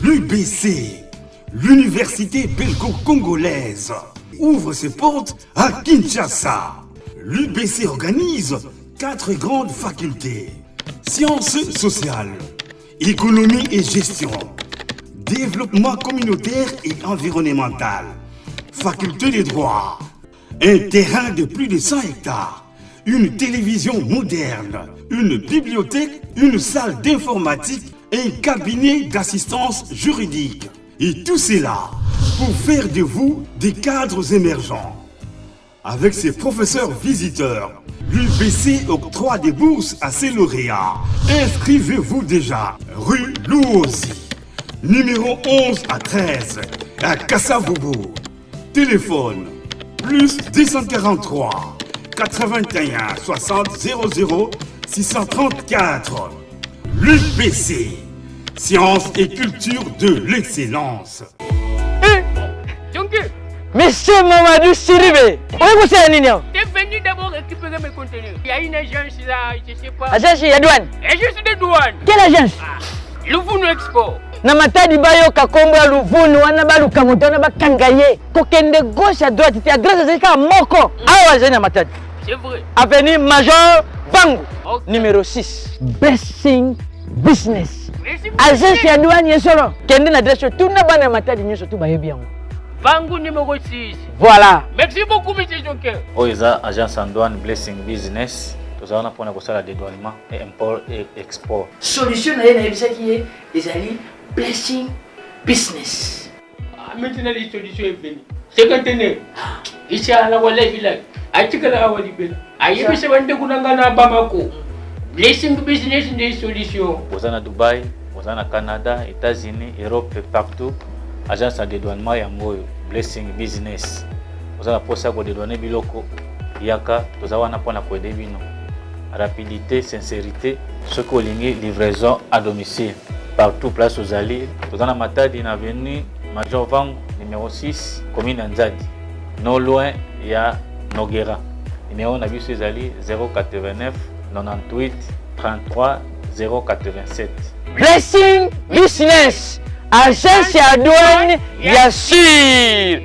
L'UBC, l'Université belgo-congolaise, ouvre ses portes à Kinshasa. L'UBC organise 4 grandes facultés. Sciences sociales, économie et gestion, développement communautaire et environnemental, faculté des droits, un terrain de plus de 100 hectares, une télévision moderne, une bibliothèque, une salle d'informatique et un cabinet d'assistance juridique. Et tout cela pour faire de vous des cadres émergents. Avec ses professeurs visiteurs, l'UBC octroie des bourses à ses lauréats. Inscrivez-vous déjà, rue Louosi, numéro 11 à 13, à Kassavobo. Téléphone, plus 243 81 60 00 634. L'UBC, sciences et culture de l'excellence. Monsieur Mamadou Sidibé, où est-ce que vous êtes? T'es venu d'abord récupérer mes contenus. Il y a une agence là, je sais pas. Agence de douane. Agence de douane. Quelle agence? Louvounou Expo. Namatadi bayo kakombo Louvounou wana baluka motona bakangaye. Kokende gauche à droite, tu adresses à Moko. Ah ouais, Namatadi. C'est vrai. Avenue Major Bango, Okay. numéro 6. Blessing Business. Blessing Agence de douane yesolo. Kende na adresse tout na bana Namatadi nyoso tout baye bien. Bango numéro 6. Voilà. Merci beaucoup, monsieur Jonker. Oiza agence en douane Blessing Business. Nous allons prendre le dédouanement et import et export. Solution na yebisa qui est les alliés Blessing Business. Maintenant, les solutions est venue. C'est quand on est. Ici, à la Walla Village. À Tikala Walibel. À Yébisa Wandekunangana Bamako. Blessing Business, des solutions. Vous êtes à Dubaï, vous êtes au Canada, États-Unis, Europe et partout. Agence de dédouanement Yangoyo, Blessing Business. Vous avez posé à dédouaner Biloko, Yaka, vous avez un point à coder Bino. Rapidité, sincérité, ce que vous livraison à domicile. Partout, place aux alliés. Vous avez un matin d'une avenue Major Vang, numéro 6, commune Nzadi. Non loin, il y a Noguera. Numéro Nabi aux alliés 089 98 33 087. Blessing Business. Agence ya douane ya sûr.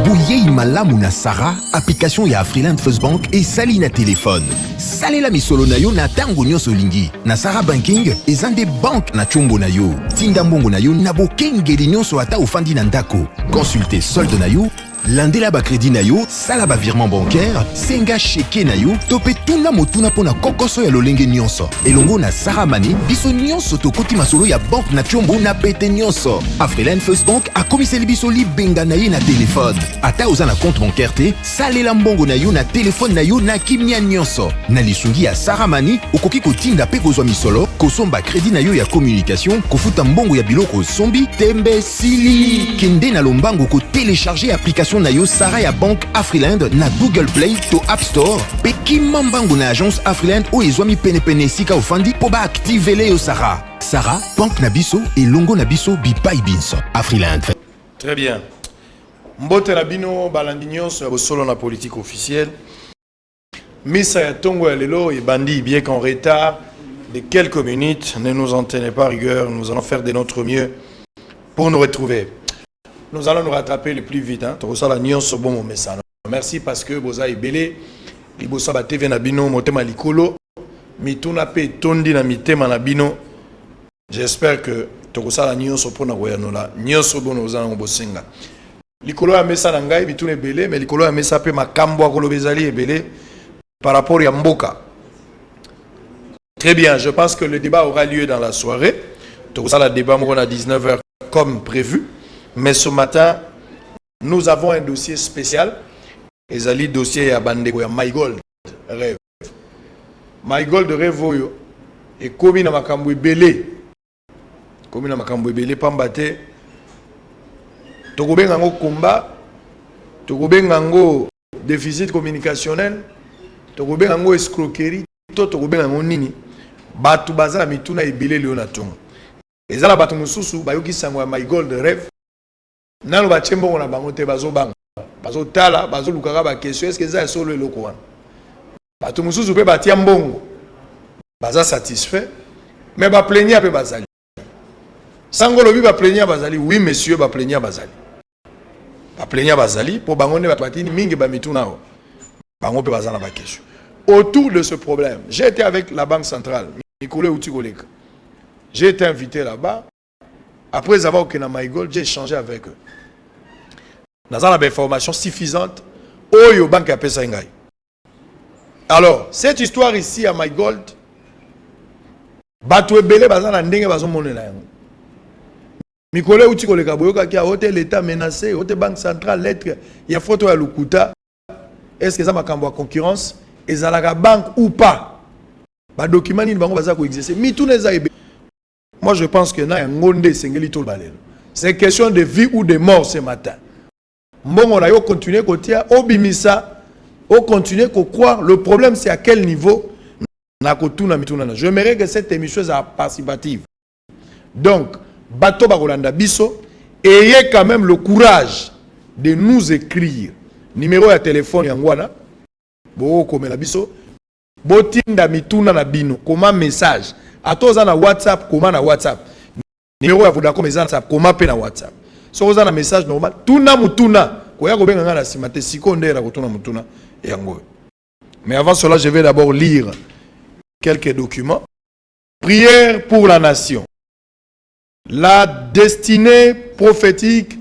Bouyei malamu na Sara, application ya Afriland First Bank et sali na téléphone. Salela misolo na yo na tango nyonso lingi. Na Sara Banking, ezande bank na chombo na yo. Tinda mbongo na yo na bokengeli nyonso ata ofandi na ndako. Consultez solde na yo, landela ba crédit na yo, sala ba virement bancaire, senga cheke na yo, tope tuna motuna pona kokoso ya lolenge nyonso. Elongo na Sara Mani, biso nyonso tokoti masolo ya bank na chombo na pete nyonso. Afriland First Bank a komiseli biso libenga na ye na téléphone. Ata oza na compte bancaire te, salela mbongo na yo na téléphone na yo na kimia nyonso. Na lisungi ya Sara Mani, okoki kotinda pe kozwa misolo, kosomba crédit na yo ya communication, kofuta mbongo ya biloko sombi, tembe sili. Kende na lombango ko télécharger application na yo Sara ya Bank Afriland na Google Play to App Store. Pe kimambango na agence Afriland o ezwami pene sika ofandi po ba activer yo Sara. Sara, Bank na biso et longo na biso bipai binso. Afriland. Très bien. Mbote na bino balandi nyonso ya bosolo na politique officielle. Misa ya tongo ya lelo et bandi bien qu'en retard de quelques minutes, ne nous en tenez pas rigueur, nous allons faire de notre mieux pour nous retrouver. Nous allons nous rattraper le plus vite. Bon message. Merci parce que vous avez belé. Libosa ba TV na bino motema likolo. Mituna pe tondi na mitema na bino. J'espère que tokosala nyonso pona koyanola. Nyonso bono ozana ngobosenga. Likolo ya mesa na ngai bitune belé mais likolo ya mesa pe makambo akolo bezali ebelé par rapport à mboka. Très bien, je pense que le débat aura lieu dans la soirée. Tokosala débat à 19h comme prévu. Mais ce matin, nous avons un dossier spécial. Et dossier à Bandeko, My Gold Rêve. My Gold Rêve, et comme na makambo belé. Comme na makambo belé, pambate. Tokobenga ngo combat. Tokobenga ngo déficit communicationnel. Tokobenga ngo escroquerie. Tokobenga ngo nini. Batu baza mituna ebele leo na tongo. Ezala batu mususu bayoki sango ya My Gold Rêve. Nalo ba tshembo na bango te bazo banga. Bazo tala, bazo lukaka ba question est-ce que ça est solo eloko wana. Batu mususu pe batia mbongo. Baza satisfait mais ba plaignir pe bazali. Sango lobi ba plaignir bazali, oui monsieur ba plaignir bazali. Ba plaignir bazali pour bango ne ba patini mingi ba mituna o. Bango pe bazana ba question. Autour de ce problème, j'ai été avec la Banque centrale, Nicolas Outikoleka. J'ai été invité là-bas. Après avoir au Kena MyGold, j'ai échangé avec eux. Nous avons des informations suffisantes. Oyo Banque a payé. Alors, cette histoire ici à MyGold, Batoué Belé bazana ndenge bazomone na yango. Nicolas Outikoleka boyoka ki a hôtel l'État menacé, hôtel Banque centrale lettre, il y a photo à Lukuta. Est-ce que ça m'a cambo à concurrence? Et à la banque ou pas? Bah document ni bango baza ko exercer. Mi tout les aïbe. Moi je pense que na ngonde sengeli to balelo. C'est question de vie ou de mort ce matin. Mbongo na yo continuer kotia obimisa, o continuer ko croire. Le problème c'est à quel niveau na kotuna mituna na. J'aimerais que cette émission soit participative. Donc bato ba Rolanda biso ayez quand même le courage de nous écrire. Numéro de téléphone yangwana. Bo komela biso botinda mituna na bino comment message atoza na WhatsApp comment na WhatsApp numéro ya Vodacom eza na comment pe na WhatsApp so oza na message normal tuna mutuna koya ko benga na simate sikondera ko tuna mutuna yango. Mais avant cela je vais d'abord lire quelques documents. Prière pour la nation. La destinée prophétique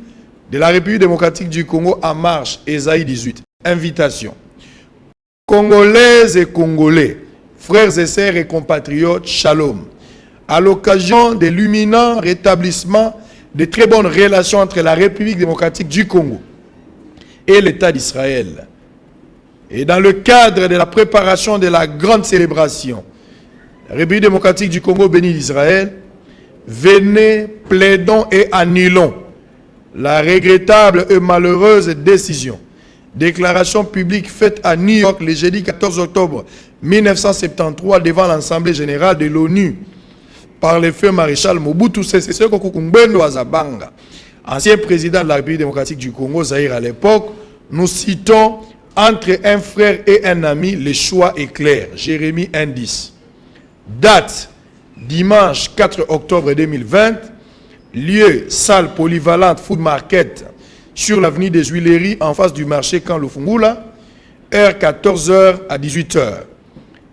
de la République démocratique du Congo en marche. Ésaïe 18. Invitation. Congolaises et Congolais, frères et sœurs et compatriotes, shalom. À l'occasion de l'imminent rétablissement de très bonnes relations entre la République démocratique du Congo et l'État d'Israël, et dans le cadre de la préparation de la grande célébration, la République démocratique du Congo bénit d'Israël, venez, plaidons et annulons la regrettable et malheureuse décision. Déclaration publique faite à New York le jeudi 14 octobre 1973 devant l'Assemblée générale de l'ONU par le feu maréchal Mobutu Sese Seko Kukumbendo Azabanga, ancien président de la République démocratique du Congo, Zaïre à l'époque. Nous citons entre un frère et un ami, le choix est clair. Jérémie 1:10. Date dimanche 4 octobre 2020. Lieu salle polyvalente Food Market sur l'avenue des Huileries en face du marché Camp Lufungula. Heure 14h à 18h.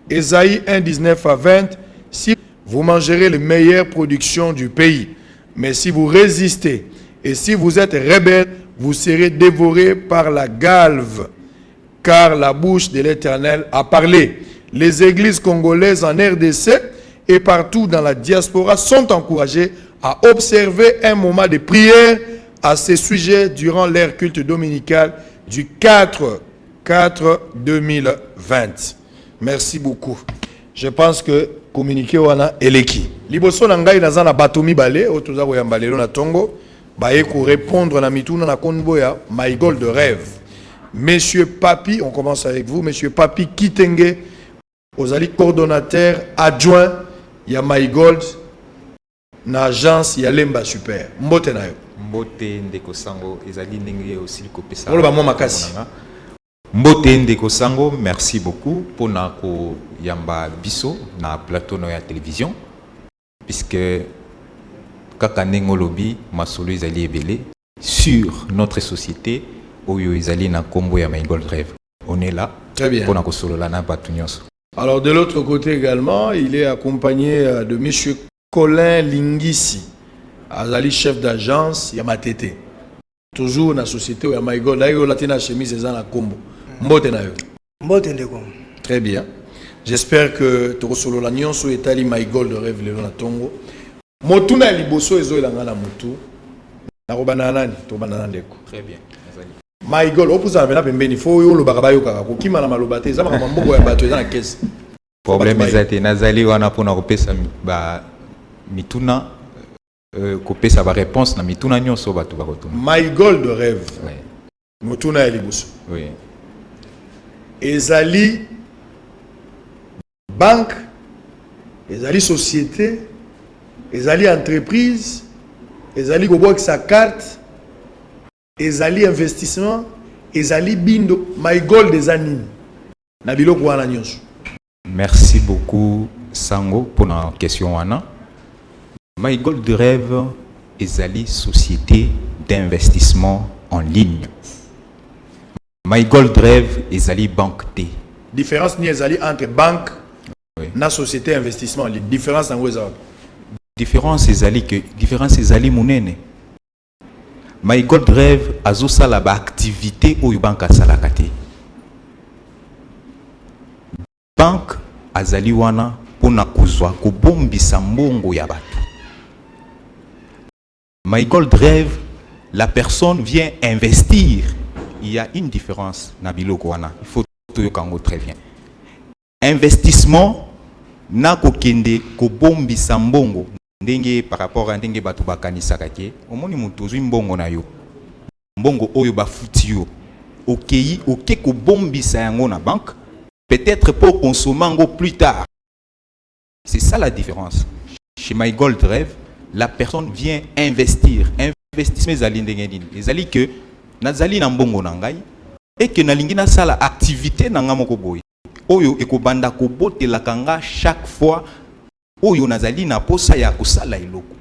Ésaïe 1:19 à 20. Si vous mangerez les meilleures productions du pays, mais si vous résistez et si vous êtes rebelle, vous serez dévorés par la galve, car la bouche de l'Éternel a parlé. Les églises congolaises en RDC et partout dans la diaspora sont encouragées à observer un moment de prière à ce sujet durant l'ère culte dominicale du 4/4/2020. Merci beaucoup. Je pense que communiqué wana eleki. Liboso na ngai nazana batomi balé otoza ko yambalelo na tongo baye ko répondre na mituna na konbo ya MyGold de rêve. Monsieur Papi, on commence avec vous, Monsieur Papi Kitenge, ozali coordonnateur adjoint ya MyGold na agence ya Lemba Super. Mbote na yo. Mbote ndeko sango ezali ndenge aussi kopesa. Oloba mwa makasi. Mbote ndeko sango, merci beaucoup pour na ko yamba biso na plateau ya télévision puisque kaka ndenge lobi masolo ezali ebele sur notre société oyo ezali na kombo ya MyGold Rêve. On est là. Très bien. Pour na ko solola na batu nyonso. Alors de l'autre côté également, il est accompagné de Monsieur Colin Lingisi, azali chef d'agence ya Matete. Toujours na société ya MyGold, là il a chemise ezana na kombo. Mbote na yo. Mbote ndeko. Très bien. J'espère que tokosolo la nyonso etali MyGold rêve lelo na tongo. Motuna liboso ezo elanga na mutu. Na kobana nani? To banana ndeko. Très bien. MyGold opoza na pembeni fo yo lo bakabayo kaka kokima na malobate za makamba mboko ya bato ezana kesi. Problème ezate nazali wana pona kopesa ba mituna kopesa ba réponse na mituna nyonso bato bakotuna. MyGold rêve. Oui. Motuna ya liboso. Oui. Ezali banque, ezali société, ezali entreprise, ezali koboka sa carte, ezali investissement, ezali bindo. MyGold ezanini na biloko wana nyonso. Merci beaucoup Sango pour la question wana. MyGold Rêve ezali société d'investissement en ligne. MyGoldRev ezali banque T. Différence ni ezali entre banque Oui. na société investissement en ligne. Différence en quoi? Différence ezali monene. MyGoldRev azosala ba activité oyo banque asalaka te. Banque azali wana pona kozwa kobombisa mbongo ya bato. MyGoldRev, la personne vient investir. Il y a une différence na biloko wana. Il faut toyokango très bien. Investissement na kokende kobombisa mbongo ndenge par rapport à ndenge bato bakanisaka ke omoni mutu ozwi mbongo na yo. Mbongo oyo bafuti yo. Okei oke kobombisa yango na banque. Peut-être pour consommer ngo plus tard. C'est ça la différence. Chez MyGoldRev, la personne vient investir. Investissement ezali ndenge nini? Ezali que nazali na mbongo na ngai et que nalingi na sala activité na nga moko boye. Oyo ekobanda kobotela kanga chaque fois oyo nazali na posa ya kosala eloko.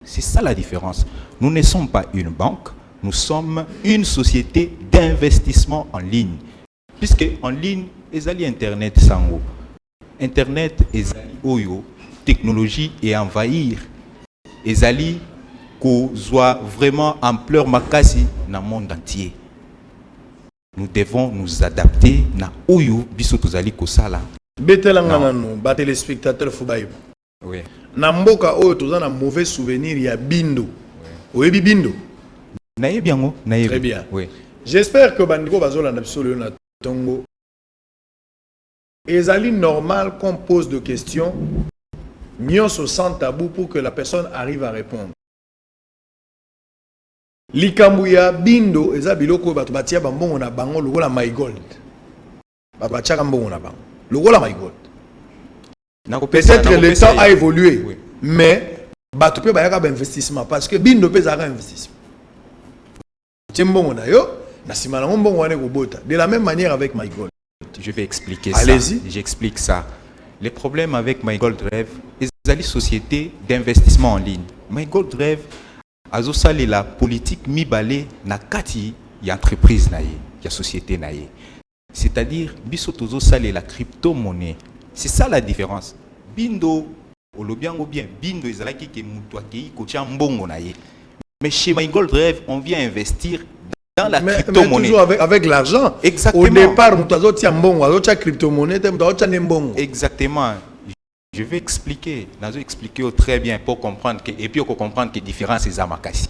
C'est ça la différence. Nous ne sommes pas une banque, nous sommes une société d'investissement en ligne. Puisque en ligne ezali internet sango. Internet ezali oyo technologie et envahir ezali kozwa vraiment ampleur makasi na monde entier. Nous devons nous adapter na oyo biso tozali kosala. Betelanga nanu ba téléspectateur fubayo. Oui. Na mboka oyo toza na mauvais souvenir ya Bindo. Oyebi Bindo? Nayebi yango, nayebi. Très bien. Oui. J'espère que bandiko bazolanda biso lelo na tongo. Ezali normal qu'on pose de questions nyonso sans tabou pour que la personne arrive à répondre. Likambu ya Bindo eza biloko bato batia bambongo na bango lokola MyGold. Bato batiaka mbongo na bango lokola MyGold. Peut-être que le temps a évolué, oui. Mais bato pe bayaka ba investissement parce que Bindo pe zaka investissement. Tiembongo na yo na sima na mbongo wane kobota. De la même manière avec MyGold. Je vais expliquer Allez-y. ça. J'explique ça. Les problèmes avec MyGoldRev, ezali société d'investissement en ligne. MyGoldRev azosali la politique mibale na kati ya entreprise na ye, ya société na ye. C'est-à-dire biso tozosali la crypto-monnaie. C'est ça la différence. Bindo olobiango bien, Bindo ezalaki ke mutu akei kotia mbongo na ye. Mais chez MyGoldRev, on vient investir dans la crypto-monnaie. Mais toujours avec l'argent. Exactement. Au départ, nous avons crypto-monnaie, exactement. Je vais expliquer. Nous expliquer très bien pour comprendre que, et puis pour comprendre que la différence est amakasi.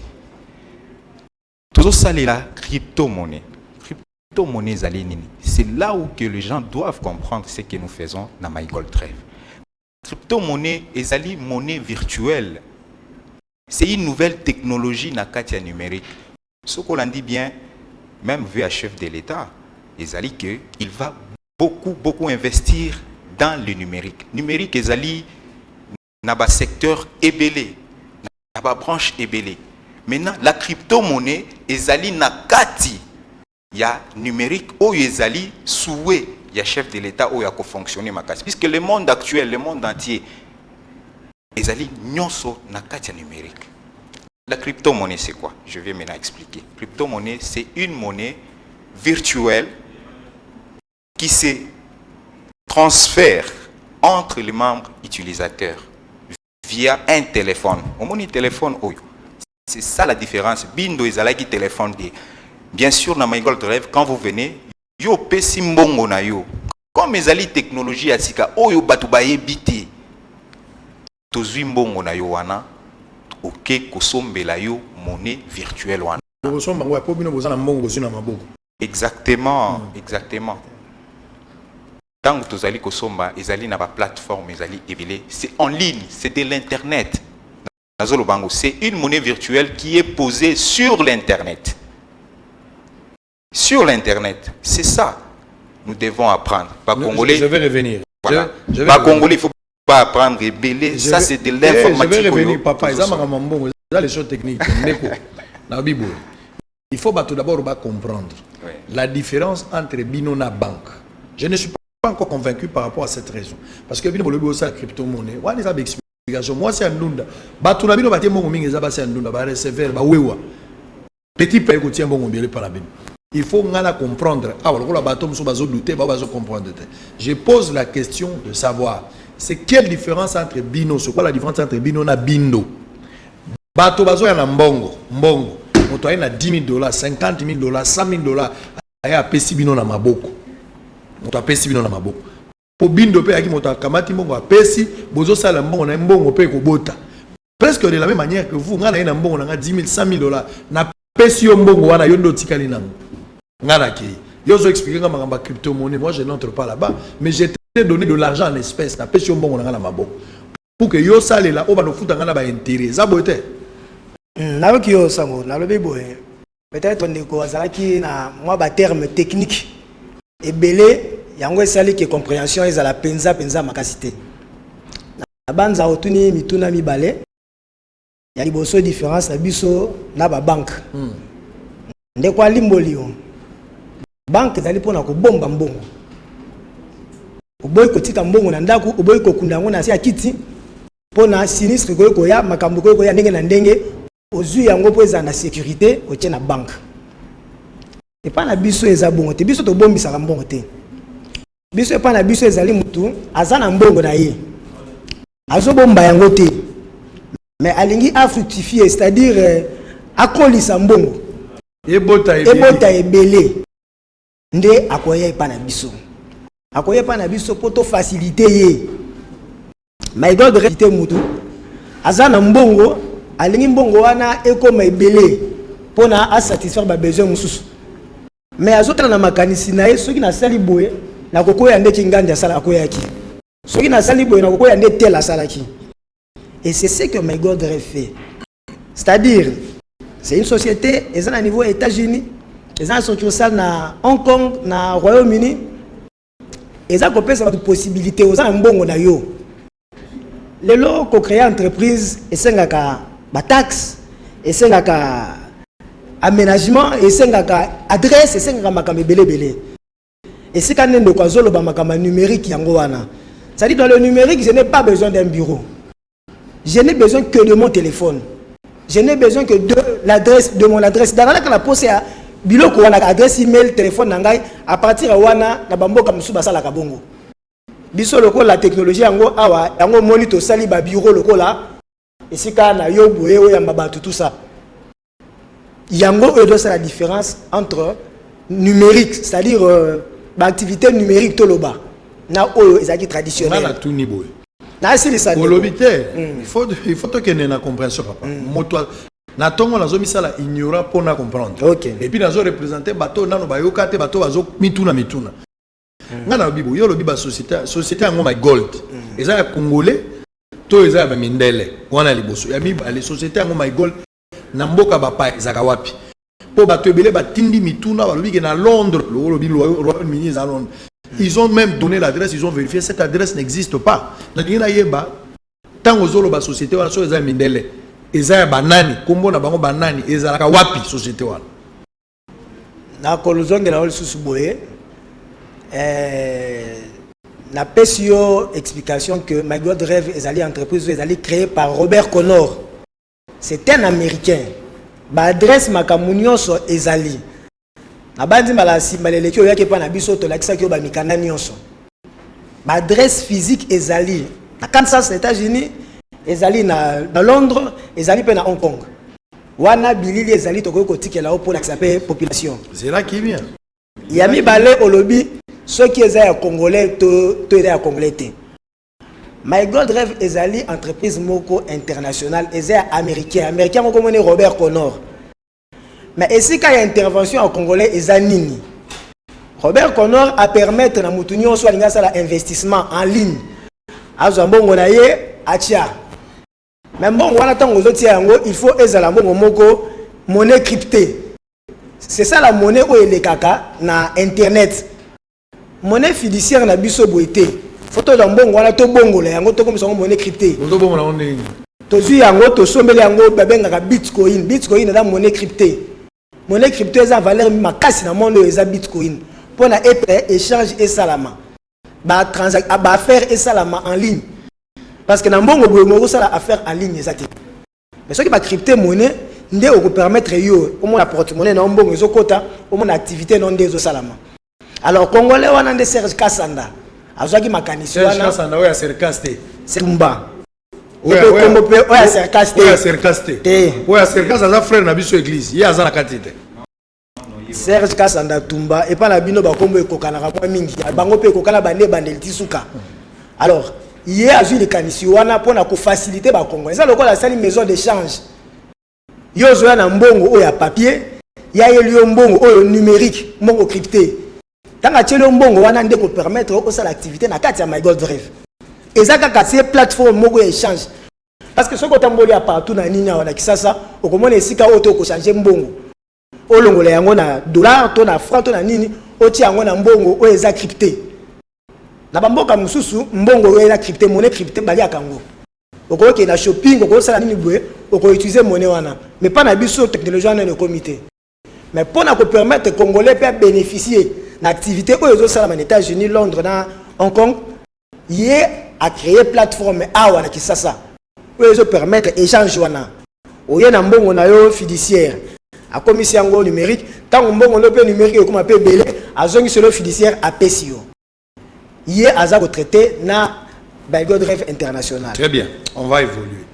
Toujours ça, la crypto-monnaie. Crypto-monnaie, c'est là où que les gens doivent comprendre ce que nous faisons dans MyGoldRev. Crypto-monnaie est une monnaie virtuelle. C'est une nouvelle technologie na katia numérique. Ce qu'on dit bien, même vu à chef de l'État, il va beaucoup investir dans le numérique. Numérique, ezali na ba secteur ébélé, na ba branche ébélé. Maintenant, la crypto-monnaie, ezali na kati ya numérique, ou ezali souhait ya chef de l'État ou ya ko fonctionner makasi. Puisque le monde actuel, le monde entier, ezali nyonso na kati ya numérique. La crypto-monnaie, c'est quoi? Je vais maintenant expliquer. Crypto-monnaie, c'est une monnaie virtuelle qui se transfère entre les membres utilisateurs via un téléphone. Au moins, téléphone, c'est ça la différence. Bindo ezalaki téléphone. Bien sûr, dans MyGoldRev, quand vous venez, yo pesi mbongo na yo. Comme ezali technologie atika, oyo batu baye biti. Tozui mbongo na yo wana. Ok, kosombela yo monnaie virtuelle wana. Exactement, exactement. Tant que tozali kosomba, ezali na ba plateforme, ezali ebele, c'est en ligne, c'est de l'internet. C'est une monnaie virtuelle qui est posée sur l'internet. Sur l'internet, c'est ça. Nous devons apprendre. Pas congolais. Je vais revenir. Voilà. Pas congolais, il faut pas apprendre rebelle. Ça c'est de l'informatique. Je vais revenir, papa. Les choses techniques. Il faut tout d'abord comprendre la différence entre Bino et banque. Je ne suis pas encore convaincu par rapport à cette raison. Parce que Bino, la crypto-monnaie, on les a expliqué moi c'est Ndunda. Batuna bino batie mbongo mingi eza basi Ndunda ba recevoir ba wewa. Petit pays ko tient mbongo biele par la bino. Il faut ngana comprendre. Ah voilà la bateau so bazo douter ba bazo comprendre. Je pose la question de savoir c'est quelle différence entre bino, c'est quoi la différence entre bino na bindo. Bato bazo ya na mbongo, mbongo. Moto ay na $10,000, $50,000, $100,000 aya pesi bino na maboko. Moto apesi bino na maboko. Po bindo pe aki moto akamati mbongo apesi, bozo sala mbongo na mbongo pe ko bota. Presque de la même manière que vous ngana na mbongo na $10,000, $100,000 na pesi yo mbongo wana yo ndo tikali nango. Ngana ki. Yo zo expliquer ngamba crypto-monnaie, moi je n'entre pas là-bas, mais j'ai donné de l'argent en espèces na pesi yo mbongo na maboko. Pour que yo sale la oba no futa ngana ba intérêt. Ça bote. Na ki yo sango na lobi boye. Peut-être on ko azalaki na moi ba terme technique. Ebele yango esali ke compréhension ezala penza makasité. Na banza otuni mituna mibale. Ya liboso différence na biso na ba banque. Nde kwa limbolio. Banque zali pona ko bomba mbongo. Oboy ko tika mbongo na ndaku, oboy ko kunda ngo na si akiti. Pona sinistre ko ya makambo ko ya ndenge na ndenge. Ozu yango po eza na sécurité o tient na banque. Et pas na biso eza bongo te biso to bombisa mbongo te. Biso pas na biso ezali mutu azana mbongo na ye. Azo bomba yango te. Mais alingi a fructifier, c'est-à-dire akolisa mbongo. Ebota ebele. Nde akoye pa na biso. Akoye pa na biso poto faciliter ye. My God réalité mutu azana mbongo alingi mbongo wana ekoma ebele pona a satisfaire ba besoin mususu. Mais azotala na makanisi na ye soki na sali boye na kokoya nde kinganja sala akoyaki. Soki na sali boye na kokoya nde tela salaki. Et c'est ce que My God fait. C'est-à-dire c'est une société ils sont à niveau États-Unis, ils ont succursale na Hong Kong, na Royaume-Uni. Ils ont compris cette possibilité aux gens mbongo na yo. Les lots qu'on crée entreprise et c'est ba taxe et c'est aménagement et c'est adresse et c'est makambe belé. Et c'est quand même de quoi zolo ba makamba numérique yango wana. Ça dit dans le numérique, je n'ai pas besoin d'un bureau. Je n'ai besoin que de mon téléphone. Je n'ai besoin que de l'adresse de mon adresse. Dans la poste à biloko wana adresse email téléphone nangai à partir de wana na bamboka musuba sala kabongo. Biso loko la technologie yango awa yango monito sali ba bureau loko la esika na yo boye o yamba batu tout ça. Yango e doit la différence entre numérique, c'est-à-dire l'activité numérique toloba na oyo ezaki traditionnel. Na tout niveau. Na sili ça. Il faut que na compréhension papa. Moto na tongo na zo misala ignorant pour na comprendre. Okay. Et puis na zo représenter bato nano ba yokate bato bazo mituna. Ngana bibo yo lobi ba société ngo My Gold. Eza ya congolais to eza ba mindele. Wana liboso. Ya mi ba les sociétés ngo My Gold na mboka bapa ezaka wapi. Po bato ebele batindi mituna ba lobi ke na Londres, lo lobi Royaume-Uni à Londres. Ils ont même donné l'adresse, ils ont vérifié cette adresse n'existe pas. Na ngina yeba tango zolo ba société wana so eza mindele. Eza ya banani, kombo na bango banani ezalaka wapi société wana. Na kolozongela ole susu boye. Na PSO explication que My God Rêve est allé entreprise est allé créée par Robert Connor. C'est un Américain. Ba adresse makamunyo so ezali. Na bandi mbala simbalele kyo yake pa na biso to lakisa kyo ba mikanda nyonso. Ba adresse physique ezali. Na Kansas aux États-Unis, ezali na Londres, ezali pe na Hong Kong. Wana bilili ezali to ko tikela pour la population. C'est là qui vient. Yami balé olobi ceux qui sont congolais, tout est congolais. My God Rêve ezali entreprise moko internationale, ezali américain moko moni Robert Connor. Mais ici quand il y a intervention en congolais ezali nini? Robert Connor a permettre na mutunyo so alinga sala investissement en ligne. Azo mbongo na ye atia. Mais bon wana tango zoti yango il faut ezala mbongo moko monnaie cryptée. C'est ça la monnaie où elle est kaka na internet. Monnaie fiduciaire na biso boité. Photo de mbongo wana to bongo la yango to comme ça monnaie cryptée. Ondo bongo na onde. To zu yango to sombele yango babenga Bitcoin. Bitcoin na monnaie cryptée. Monnaie cryptée eza valeur makasi na monde eza Bitcoin. Pour na échange et salama. Ba transaction ba faire et salama en ligne. parce que dans mbongo boye ça la affaire en ligne exactement. Mais ce qui va crypter monnaie ndé au permettre yo au moins porte-monnaie na mbongo ezokota au moins activité non des salama. Alors congolais wana ndé Serge Kasanda azwaki makanisi wana Serge Kasanda oya Serkaste Tumba oya Serkaste oya Serkaste oya Serkaste aza frère na biso église ye aza na katite Serge Kasanda Tumba et pas la bino ba kombo ekokana kwa mingi bango pe ekokana bande bandel tisuka. Alors il y a eu les kanisi wana pour na ko faciliter ba Congo ça lokola sali maison d'échange yo zoya na mbongo oya papier ya yeli mbongo oyo numérique mbongo crypté tanga tshelo mbongo wana ndeko permettre ko ça l'activité na kati ya My Gold Drive et ça kaka c'est plateforme moko échange parce que soko tamboli partout na nini wana kisasa okomona esika auto ko changer mbongo olongola yango na dollar to na franc to na nini oti yango na mbongo oyo eza crypté na bamboka mususu mbongo oyo eza crypté monnaie crypté bali akango okoki na shopping okoki sala nini boye okoki utiliser monnaie wana mais pas na biso technologie wana le comité mais pour na ko permettre congolais peut bénéficier na activité oyo zo sala na États-Unis Londres na Hong Kong yé a créé plateforme awa na kisasa oyo zo permettre échange wana oyo na mbongo na yo fiduciaire a commission yango numérique tant mbongo lo pe numérique ko ma pe belé azongi solo fiduciaire a PCO yé aza ko traiter na My Gold Drive international. Très bien, on va évoluer.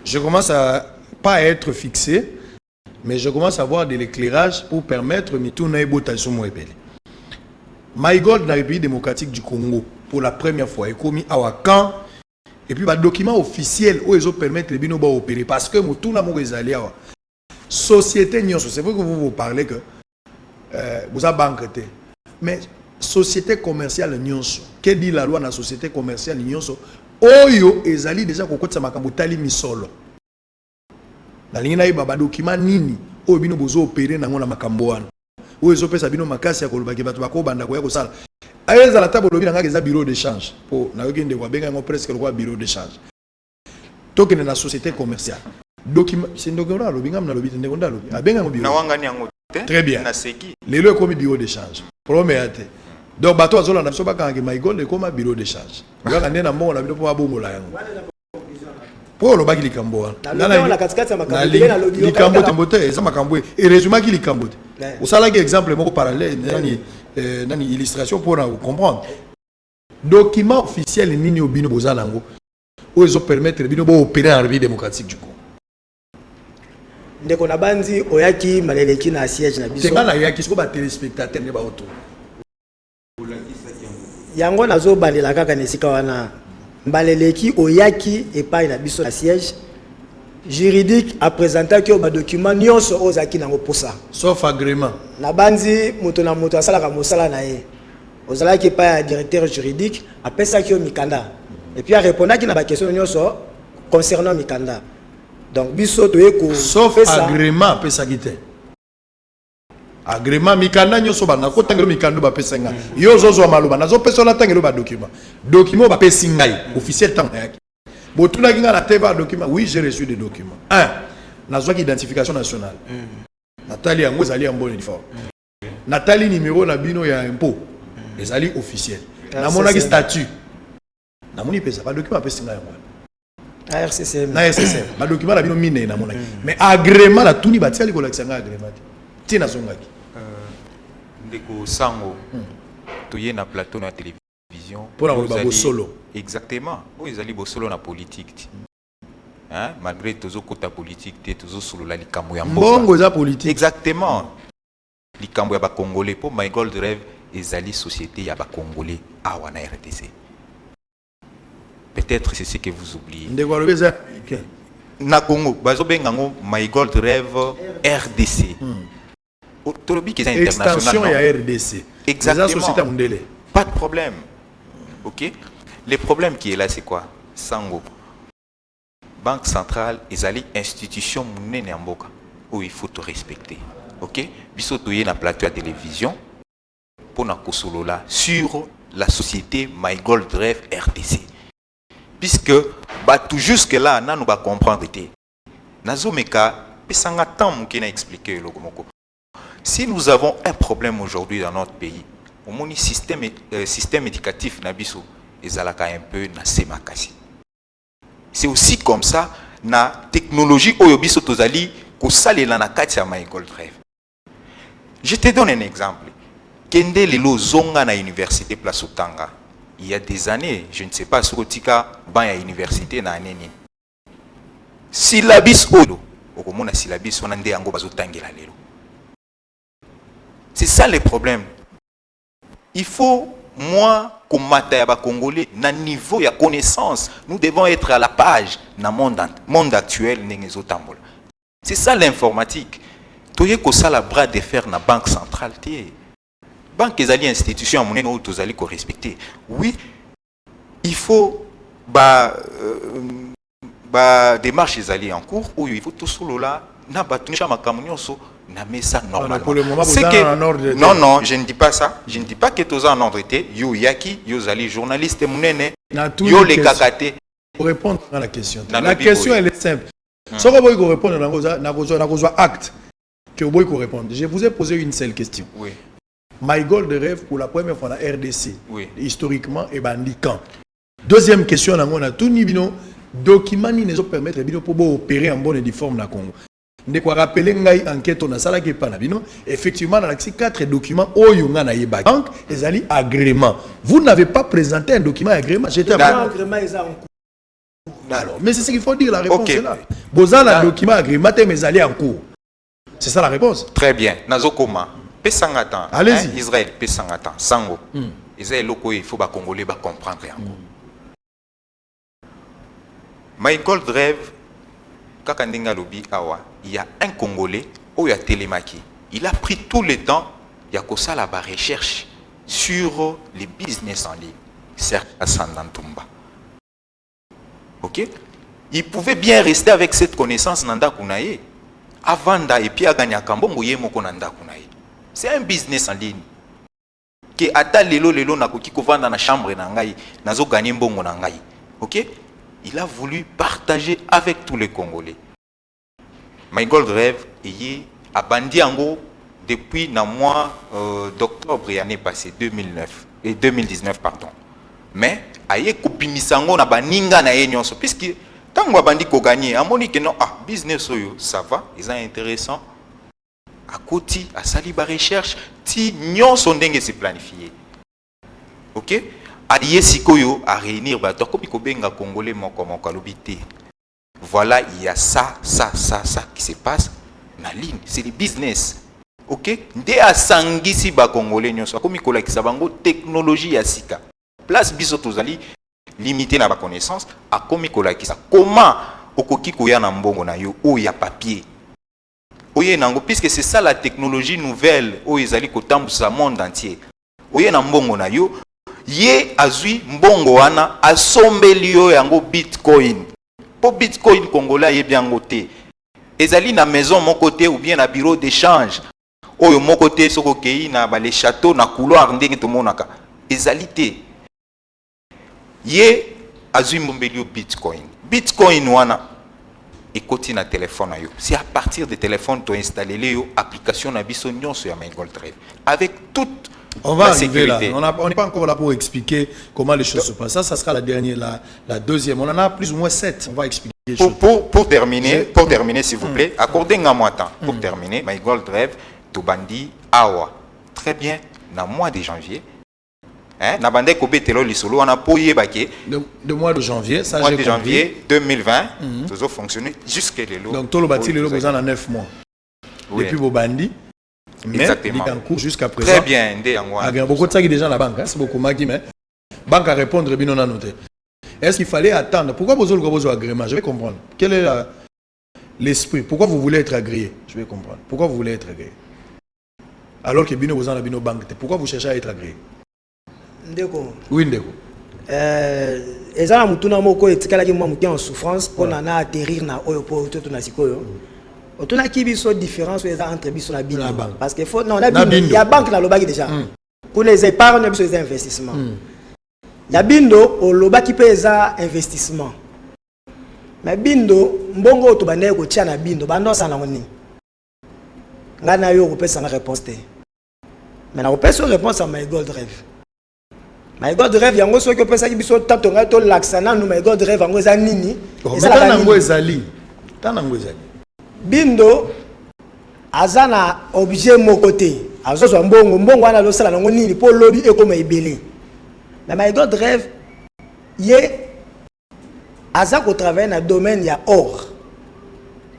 Je commence à pas être fixé, mais je commence à avoir de l'éclairage pour permettre Mitouna Ebotaïsou Mouebele. My Gold dans la République démocratique du Congo, pour la première fois, est commis à Wakan. Et puis, le document officiel où ils permettent les binoba opérer. Parce que Mitouna Mouezali, société, c'est vrai que vous parlez que vous avez banqueté. Mais société commerciale nyonso que dit la loi na société commerciale nyonso oyo ezali déjà kokotsa makambo tali misolo na lingina iba ba document nini oyo bino bozo opérer nango na makambo wana oyo ezopesa bino makasi ya kolobaki bato bakobanda koya kosala ayeza la table lobi nanga eza bureau d'échange po na yokende kwa benga ngo presque le bureau d'échange tokene na société commerciale document c'est ndokora lobi ngam na lobi ndeko ndalobi abenga ngo bureau na wangani yango très bien na seki lelo komi bureau d'échange proméate. Donc, bateau azol na biso bakangi My Gold comme bureau d'échange. Ngaka ndena mbongo na bino po abongola yango. Po lo baki likambo wana. Na katikati ya makambo na lobi. Likambo tembote eza makambo et résumé ki likambo. Osala ki exemple moko parallèle nani illustration pour comprendre. Document officiel nini obino bozala ngo. O ezo permettre bino bo opérer en République démocratique du Congo. Ndeko na banzi oyaki maleleki na siège na biso. C'est ngana yaki siko ba téléspectateur ne ba auto. Yango nazo bandela kaka nesika wana mbaleleki oyaki epai na biso na siège juridique a présenté que ba document nyonso ozaki nango posa sauf agrément na banzi moto na moto asala ka mosala na ye ozalaki epai ya directeur juridique apesaki yo mikanda et puis a répondaki na ba question nyonso concernant mikanda donc biso toyeko sauf agrément pesaki te agrément mikanda nyoso bana ko tangelo mikando ba pesenga yo zozo maloba nazo peso la tangelo ba document ba pesingai officiel tang yaki botuna kinga la teva document oui j'ai reçu des documents nazo ki identification nationale Nathalie yango ezali en bonne uniforme Nathalie numéro na bino ya impôt ezali officiel na mona ki statut na moni pesa ba document pesinga yango na RCCM ba document la bino mine na mona mais agrément la tuni ba tiali ko lakisanga agrément tina zongaki ndeko sango toye na plateau na télévision pour la solo exactement vous allez solo na politique hein malgré tozo kota politique te tozo solo la likambo ya mbongo za politique exactement likambo ya ba congolais pour My Gold Drive ezali société ya ba congolais awa na RDC peut-être c'est ce que vous oubliez ndeko alobeza na Congo bazo bengango My Gold Drive RDC extension ya RDC. Exactement. Pas de problème. Ok. Le problème qui est là, c'est quoi? Sango. Banque centrale, ils allaient institution mounene mboka où il faut te respecter. Ok. Biso toye na plateau à télévision pour na kosolola sur la société My Gold Drive RDC. Puisque bah tout jusque là, na nous va comprendre été. Nazo meka pesanga temps mouké na expliquer le komoko. Si nous avons un problème aujourd'hui dans notre pays, au moins système éducatif nabiso ezalaka un peu na semakasi. C'est aussi comme ça na technologie oyo biso tozali ko salela na kati ya My Gold Rêve. Je te donne un exemple. Kende lelo zonga na université Place Otanga. Il y a des années, je ne sais pas sur tika ban ya université na aneni. Syllabus oyo okomona syllabus wana nde yango bazotangela lelo. C'est ça le problème. Il faut moi comme mataya congolais na niveau ya connaissance, nous devons être à la page na monde actuel nengezo tambola. C'est ça l'informatique. Toye ko sala bras de fer na banque centrale tie. Banque ezali institution monene ou tozali ko respecter. Oui, il faut démarche ezali en cours ou il faut tout solo là na batunisha makamunyoso na mais ça normalement. Pour le moment, c'est que non, je ne dis pas ça. Je ne dis pas que tous en ordre était. Yo yaki, yo zali journaliste monene. Yo les kakate. Pour répondre à la question. La question elle est simple. Si vous voulez répondre na acte que vous voulez répondre. Je vous ai posé une seule question. Oui. My Gold Rêve pour la première fois dans la RDC. Oui. Historiquement et bandican. Deuxième question on a tout nibino document ni ne permettre bino pour opérer en bonne et due forme na Congo. Ne quoi rappeler ngai enquête on a sala ke pana bino effectivement dans la 4 documents oyo nga na yeba bank ezali agrément. Vous n'avez pas présenté un document agrément. J'étais agrément en cours. Alors, mais c'est ce qu'il faut dire, la réponse est là. Bozan a un document agrément mais ezali en cours. C'est ça la réponse. Très bien. Nazokoma. Pesangatan. Allez-y. Israël pesangatan. Sango. Israël loko il faut ba congolais ba comprendre yango. My Gold Rêve Kakandinga Lobi Awa, il y a un Congolais, Oya Télémaki. Il a pris tout le temps, il y a ça la recherche sur les business en ligne. Serge Sandantumba. Ok? Il pouvait bien rester avec cette connaissance Nanda Kunaye. Avant da et puis à gagner Kambongo Yemoko Nanda Kunaye. C'est un business en ligne. Qui ata lelo na koki ko vanda na chambre na ngai, nazo gagner mbongo na ngai. Ok? Il a voulu partager avec tous les Congolais. My Gold Rêve est à Bandiango depuis le mois d'octobre l'année passée, 2019 pardon. Mais aye kopimisango na baninga na yenyonso puisque tant que bandi ko gagner amoni que non business oyo ça va, ils est intéressant. À côté à sali ba recherche ti nyonso ndenge se planifier. OK? Allié sikoyo à réunir bato comme kobenga congolais moko alobité. Voilà, il y a ça qui se passe na ligne, c'est le business. OK? Ndé asangisi ba congolais nyonso comme kolakisa bango technologie ya sika. Place biso tozali limité na ba connaissance a comme kolakisa. Comment okoki koya na mbongo na yo o ya papier. Oye nango puisque c'est ça la technologie nouvelle o ezali kotambusa monde entier. Oye na mbongo na yo ye azui mbongo wana asombeli yo yango bitcoin. Po bitcoin congolais ye bien ngote. Ezali na maison mon côté ou bien na bureau d'échange. Oyo mon côté soko kei na ba les châteaux na couloir ndenge to monaka. Ezali te. Ye azui mbombeli yo bitcoin. Bitcoin wana ekoti na téléphone na yo. C'est à partir de téléphone to installer yo application na biso nyonso ya My Gold Rêve avec toute on va arriver là. On n'est pas encore là pour expliquer comment les choses se passent. Ça sera la dernière, la deuxième. On en a plus ou moins 7. On va expliquer. Pour terminer, s'il vous plaît, accordez-moi un temps. Pour terminer, My Gold Rêve, Tobandi, Awa. Très bien, dans le mois de janvier. Na bande kobe telo lisolo on a poyé baké de mois de janvier ça mois de janvier 2020 tout a fonctionné jusqu'à l'élo. Donc tout le bâti l'élo besoin en 9 mois. Oui. Depuis vos bandits. Exactement. Mais en cours jusqu'à présent. Très bien, il y a beaucoup de ça qui est déjà à la banque, c'est beaucoup Magui mais banque à répondre bien on a noté. Est-ce qu'il fallait attendre? Pourquoi vous avez besoin d'agrément? Je vais comprendre. Quel est l'esprit? Pourquoi vous voulez être agréé? Je vais comprendre. Pourquoi vous voulez être agréé? Alors que bino vous en avez banque, pourquoi vous cherchez à être agréé? Ndeko. Oui, Ndeko. Ezala mutuna moko etikala ki mwa en souffrance pour na atterrir na oyo po to na sikoyo. Otuna ki biso différence entre biso na bino parce que faut non na bino il y a banque na lobaki déjà. Pour les épargnes biso les investissements. Ya bindo o lobaki pesa investissement. Mais bindo mbongo to banaye ko tia na bindo bando sana ngoni. Ngana yo ko pesa na réponse te. Mais na ko pesa réponse à My Gold Rêve. My God rêve yango soki opesa ki biso tatonga to laksana no my God rêve yango eza nini ezala nango ezali bindo azana objet moko te azozwa mbongo wana losala nango nini po lobi ekoma ebele mais my God rêve ye aza ko travailler na domaine ya or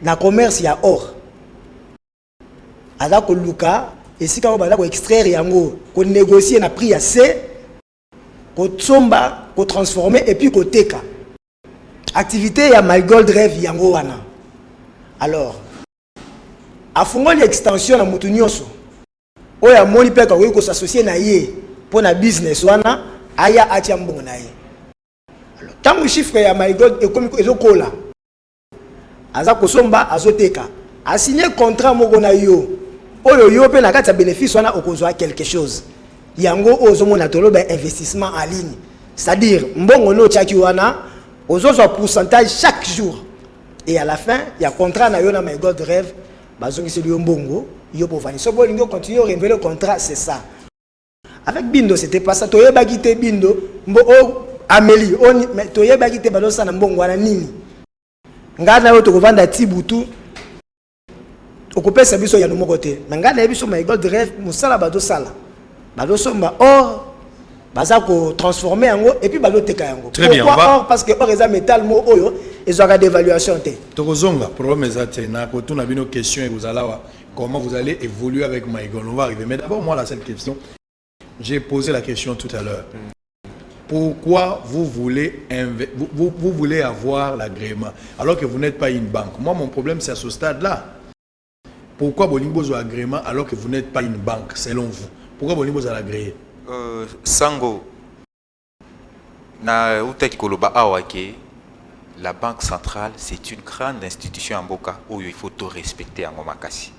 na commerce ya or aza ko luka esika ba ko extraire yango ko négocier na prix ya C ko tsomba ko transformer et puis ko teka activité ya my God rêve yango wana alors afungoli extension na mutu nyonso oya moni peka ko s'associer na ye pour na business wana aya atia mbongo na ye alors tango chiffre ya my God ekomi ezokola aza kosomba azoteka a signé contrat moko na yo oyo yo pe na kati ya bénéfice wana okozwa quelque chose yango ozomona toloba investissement en ligne c'est-à-dire mbongo no tiaki wana ozozwa pourcentage chaque jour et à la fin il y a contrat na yo na my God rêve bazongisi yo mbongo yo povani so bolingo continuer renouveler le contrat c'est ça avec bindo c'était pas ça toyeba kité bindo mbo o Amélie on mais toyeba kité balosa na mbongo wana nini ngana yo tokovanda tibutu okopesa biso ya nomoko te ngana biso my God rêve musala bado sala bado somba or baza ko transformer yango et puis bado teka yango très bien or parce que or eza métal mo oyo ezwaka d'évaluation te tokozonga problème ezate na ko tuna bino question et vous allez comment vous allez évoluer avec my God on va arriver mais d'abord moi la seule question j'ai posé la question tout à l'heure pourquoi vous voulez vous voulez avoir l'agrément alors que vous n'êtes pas une banque moi mon problème c'est à ce stade là pourquoi bolingo zo agrément alors que vous n'êtes pas une banque selon vous pourquoi bolingo za l'agréé Sango na utaki koloba awake la banque centrale c'est une grande institution en Boka où il faut tout respecter en Makasi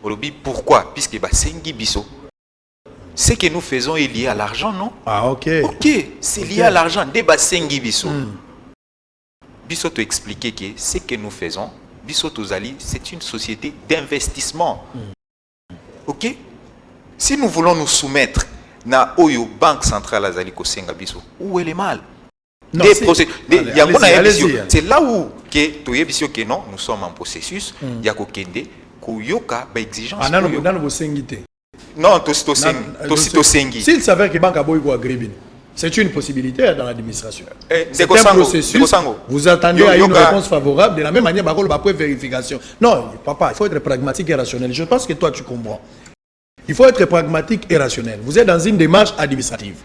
olobi pourquoi puisque ba sengi biso ce que nous faisons est lié à l'argent non ah ok c'est lié à l'argent débat sengi biso biso te expliquer que ce que nous faisons biso tozali c'est une société d'investissement ok si nous voulons nous soumettre na oyo banque centrale azali kosenga biso où est le mal c'est là où que toyebisio que non nous sommes en processus ya kokende koyoka ba exigence non tosengi s'il s'avère que banque aboy ko agrébine c'est une possibilité dans l'administration c'est un processus vous attendez à une réponse favorable de la même manière bakolo ba vérification non papa il faut être pragmatique et rationnel je pense que toi tu comprends. Il faut être pragmatique et rationnel. Vous êtes dans une démarche administrative.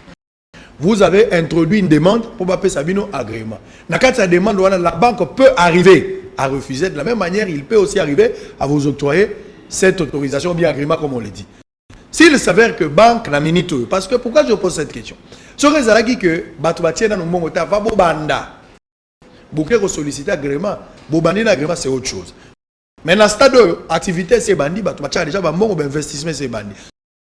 Vous avez introduit une demande pour payer Sabino agrément. Quand sa demande, la banque peut arriver à refuser. De la même manière, il peut aussi arriver à vous octroyer cette autorisation bien agrément, comme on l'a dit. S'il s'avère que banque n'a minute, parce que pourquoi je pose cette question? Ce qui que Batoubatia dans le monde va bobanda. Beaucoup solliciter agrément. Bobandi agrément, c'est autre chose. Mais dans ce stade d'activité, c'est bandit, tu as déjà un investissement, c'est bandit.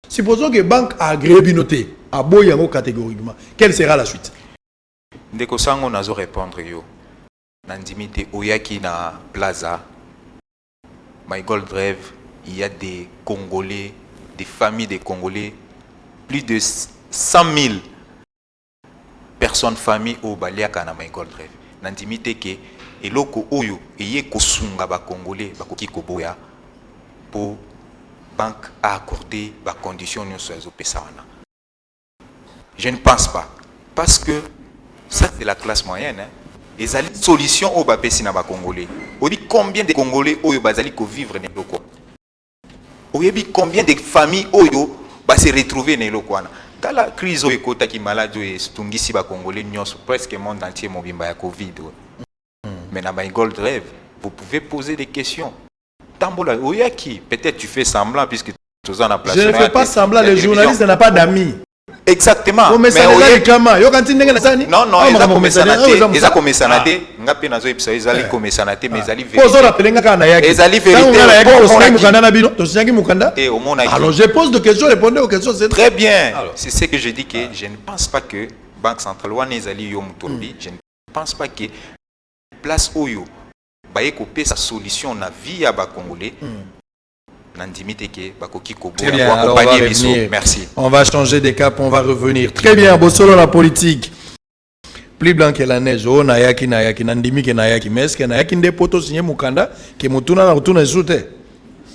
Supposons que la banque a agréé binoté, à Boyango catégoriquement. Quelle sera la suite? Ndeko sango nazo répondre yo. Nandimite oyaki na plaza. My God Rêve, il y a des Congolais, des familles de Congolais, plus de 100 000 personnes familles au Baliaka na My God Rêve. Nandimite que eloko oyo eye kosunga ba congolais bakoki koboya pour banque à accorder ba conditions nyonso ezopesa wana. Je ne pense pas parce que ça c'est la classe moyenne hein. Les solutions au bapesi na ba congolais. On dit combien de congolais oyo bazali ko vivre na eloko. Oyebi combien de familles oyo ba se retrouver na eloko wana. Kala crise oyo kotaki malade oyo stungisi ba congolais nyonso presque monde entier mobimba ya covid. Mais dans My God Rêve, vous pouvez poser des questions. Tambola, Oyaki, peut-être tu fais semblant puisque tu en as placé. Je ne fais pas semblant, les journalistes n'ont pas d'amis. Exactement. Mais non, non, ils ont commencé à nater. Ils ont commencé à nater. Ils ont commencé à nater, mais ils allaient vérifier. Alors je pose des questions, répondez aux questions. Très bien. C'est ce que je dis que je ne pense pas que Banque Centrale je ne pense pas que place oyo baye kopé sa solution na vie ya ba congolais nandimi teke bakoki ko Très bien, alors on va accompagner biso. revenir. Merci. On va changer de cap, on va revenir. Très bien, Bossolo la politique. Plus blanc que la neige, oh nayaki nandimi ke nayaki, mais est-ce que nayaki nde poto signé mukanda ke mutuna na rutuna zute.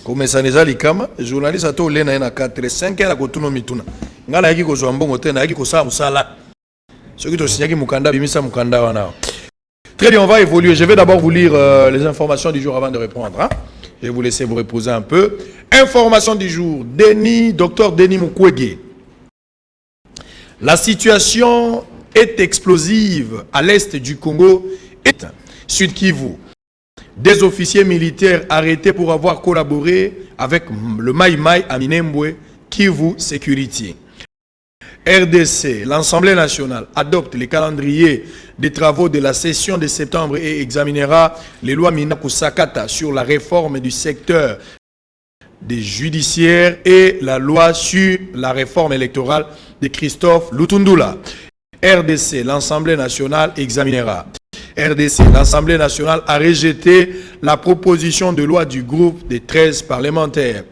Comme ça neza likama, journaliste ato lena na 4 5 heures kotuno mituna. Ngala yaki ko zwa mbongo te na yaki ko sa musala. Ceux qui to signé mukanda bimisa mukanda wana. Très bien, on va évoluer. Je vais d'abord vous lire les informations du jour avant de répondre. Hein? Je vais vous laisser vous reposer un peu. Information du jour. Docteur Denis Mukwege. La situation est explosive à l'est du Congo et Sud Kivu. Des officiers militaires arrêtés pour avoir collaboré avec le Mai Mai à Minembwe, Kivu Security. RDC, l'Assemblée nationale adopte les calendriers des travaux de la session de septembre et examinera les lois Minakusakata sur la réforme du secteur des judiciaires et la loi sur la réforme électorale de Christophe Lutundula. RDC, l'Assemblée nationale examinera. RDC, l'Assemblée nationale a rejeté la proposition de loi du groupe des 13 parlementaires.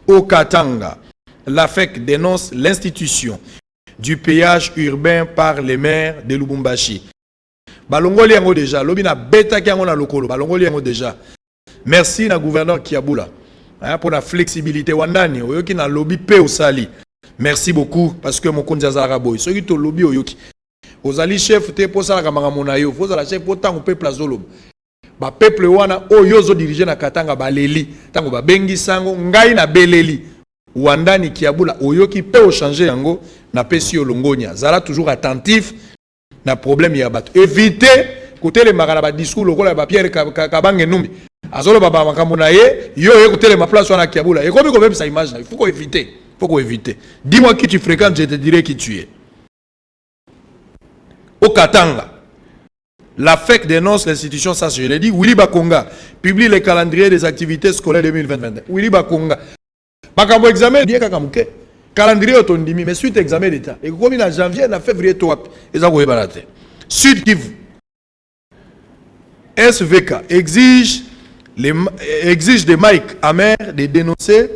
Au Katanga, l'AFEC dénonce l'institution du péage urbain par les maires de Lubumbashi. Balongoli yango déjà, lobina beta ki yango na lokolo, balongoli yango déjà. Merci na gouverneur Kiabula pour la flexibilité wandani, oyoki na lobby pe osali. Merci beaucoup parce que mon konzi azalaka boy. Soki to lobby oyoki. Ozali chef te po sala kamanga monayo, fo la chef po tango peuple azoloba. Ba peuple wana oyo zo diriger na Katanga baleli, tango ba bengi sango ngai na beleli. Wandani Kiabula oyoki pe o changer yango na pesi olongonya. Zala toujours attentif na problème ya bato. Éviter côté les marala ba discours lokola ba Pierre Kabange Numbi. Azolo baba makambo na ye, yo écouter ma place wana Kiabula. Et comme même sa image, il faut qu'on éviter. Faut qu'on éviter. Dis-moi qui tu fréquentes, je te dirai qui tu es. Au Katanga, la FEC dénonce l'institution, ça je l'ai dit. Willy Bakonga publie les calendriers des activités scolaires 2020. Willy Bakonga. Makambo examen, bien kakamuke. Calendrier autondimi, mais suite examen d'État. Et comme il a janvier, il a février, ils ont balade. Sud Kivu. SVK exige de Mike Amer de dénoncer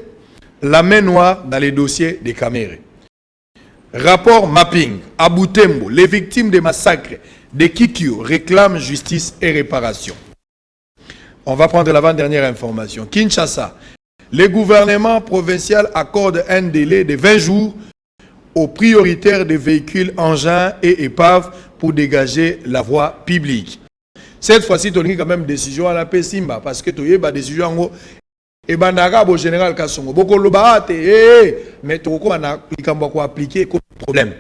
la main noire dans les dossiers des caméras. Rapport mapping à Butembo, les victimes des massacres de Kikyo réclament justice et réparation. On va prendre l'avant-dernière information. Kinshasa, le gouvernement provincial accorde un délai de 20 jours aux prioritaires des véhicules, engins et épaves pour dégager la voie publique. Cette fois-ci, tu as quand même décision à la Pessimba parce que tu as une décision et bandaka bo général Kasongo boko loba mais tu as appliquer comme problème.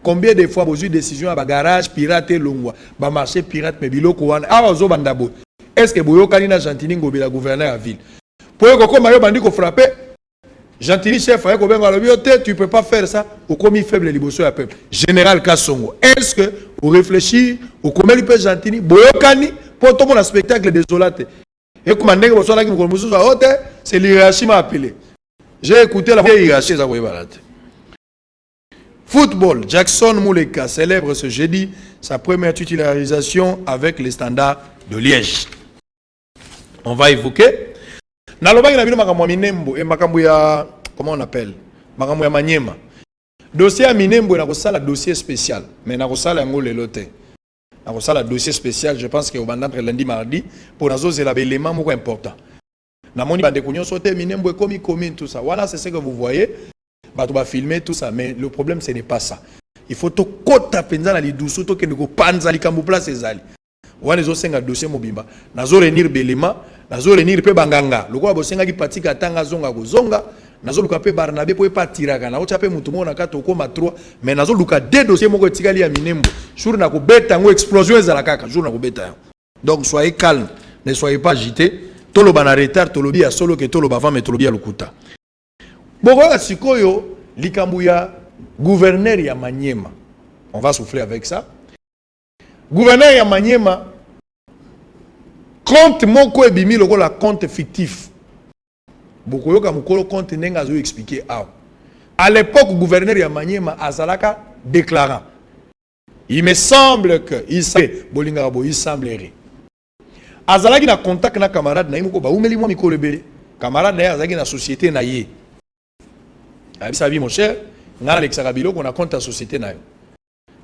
Combien de fois vous avez décision à garage pirate longwa ba marché pirate mais biloko wana azo bandabo. Est-ce que boyo kanina Gentini ngobela gouverneur à ville pour que comme yo bandi ko frapper Gentini chef ayeko benga lobiote tu peux pas faire ça au commis faible liboso ya peuple général Kasongo. Est-ce que vous réfléchir au comment il peut Gentini boyo kani pour tout mon spectacle désolate. Et comme c'est l'hierarchie m'a appelé. J'ai écouté la hiérarchie. Football, Jackson Mouleka célèbre ce jeudi sa première titularisation avec les standards de Liège. On va évoquer. Comment on appelle Maniema. Dossier à Minembo, il y a un dossier spécial. Mais il y a un dossier un dossier spécial, je pense que au lundi mardi pour nous c'est l'élément important. Na moni bande kunyo sauté Minembo comme commune tout ça. Voilà, c'est ce que vous voyez. Bah tu vas filmer tout ça, mais le problème ce n'est pas ça. Il faut to kota penza na lidusu to kende ko panza likambo place ezali. Wana zo senga dossier mobimba. Nazo renir belema, nazo renir pe banganga. Lokwa bosenga ki patika tanga zonga ko zonga. Nazo luka pe Barnabé po pa tiraka na ocha pe mutu mona ka to koma 3 mais nazo luka deux dossiers moko etikali ya Minembo jour na ko beta ngo explosion ezala kaka jour na ko beta. Donc soyez calme, ne soyez pas agité. Tolo bana retard tolo bia solo ke tolo bava mais tolo bia lukuta. Boko sikoyo likambu ya gouverneur ya Maniema. On va souffler avec ça. Gouverneur ya Maniema compte moko ebimi loko la compte fictif. Beaucoup yoka mukolo compte nenga zo expliquer how. À l'époque gouverneur ya Maniema azalaka déclarant. Il me semble que il semblerait. Azalaki na contact na camarade na imoko ba umeli mo mikolo bele. camarade na azaki na société na ye abisabi mon cher ngana Alexandre Bilo qu'on a compte à société na yo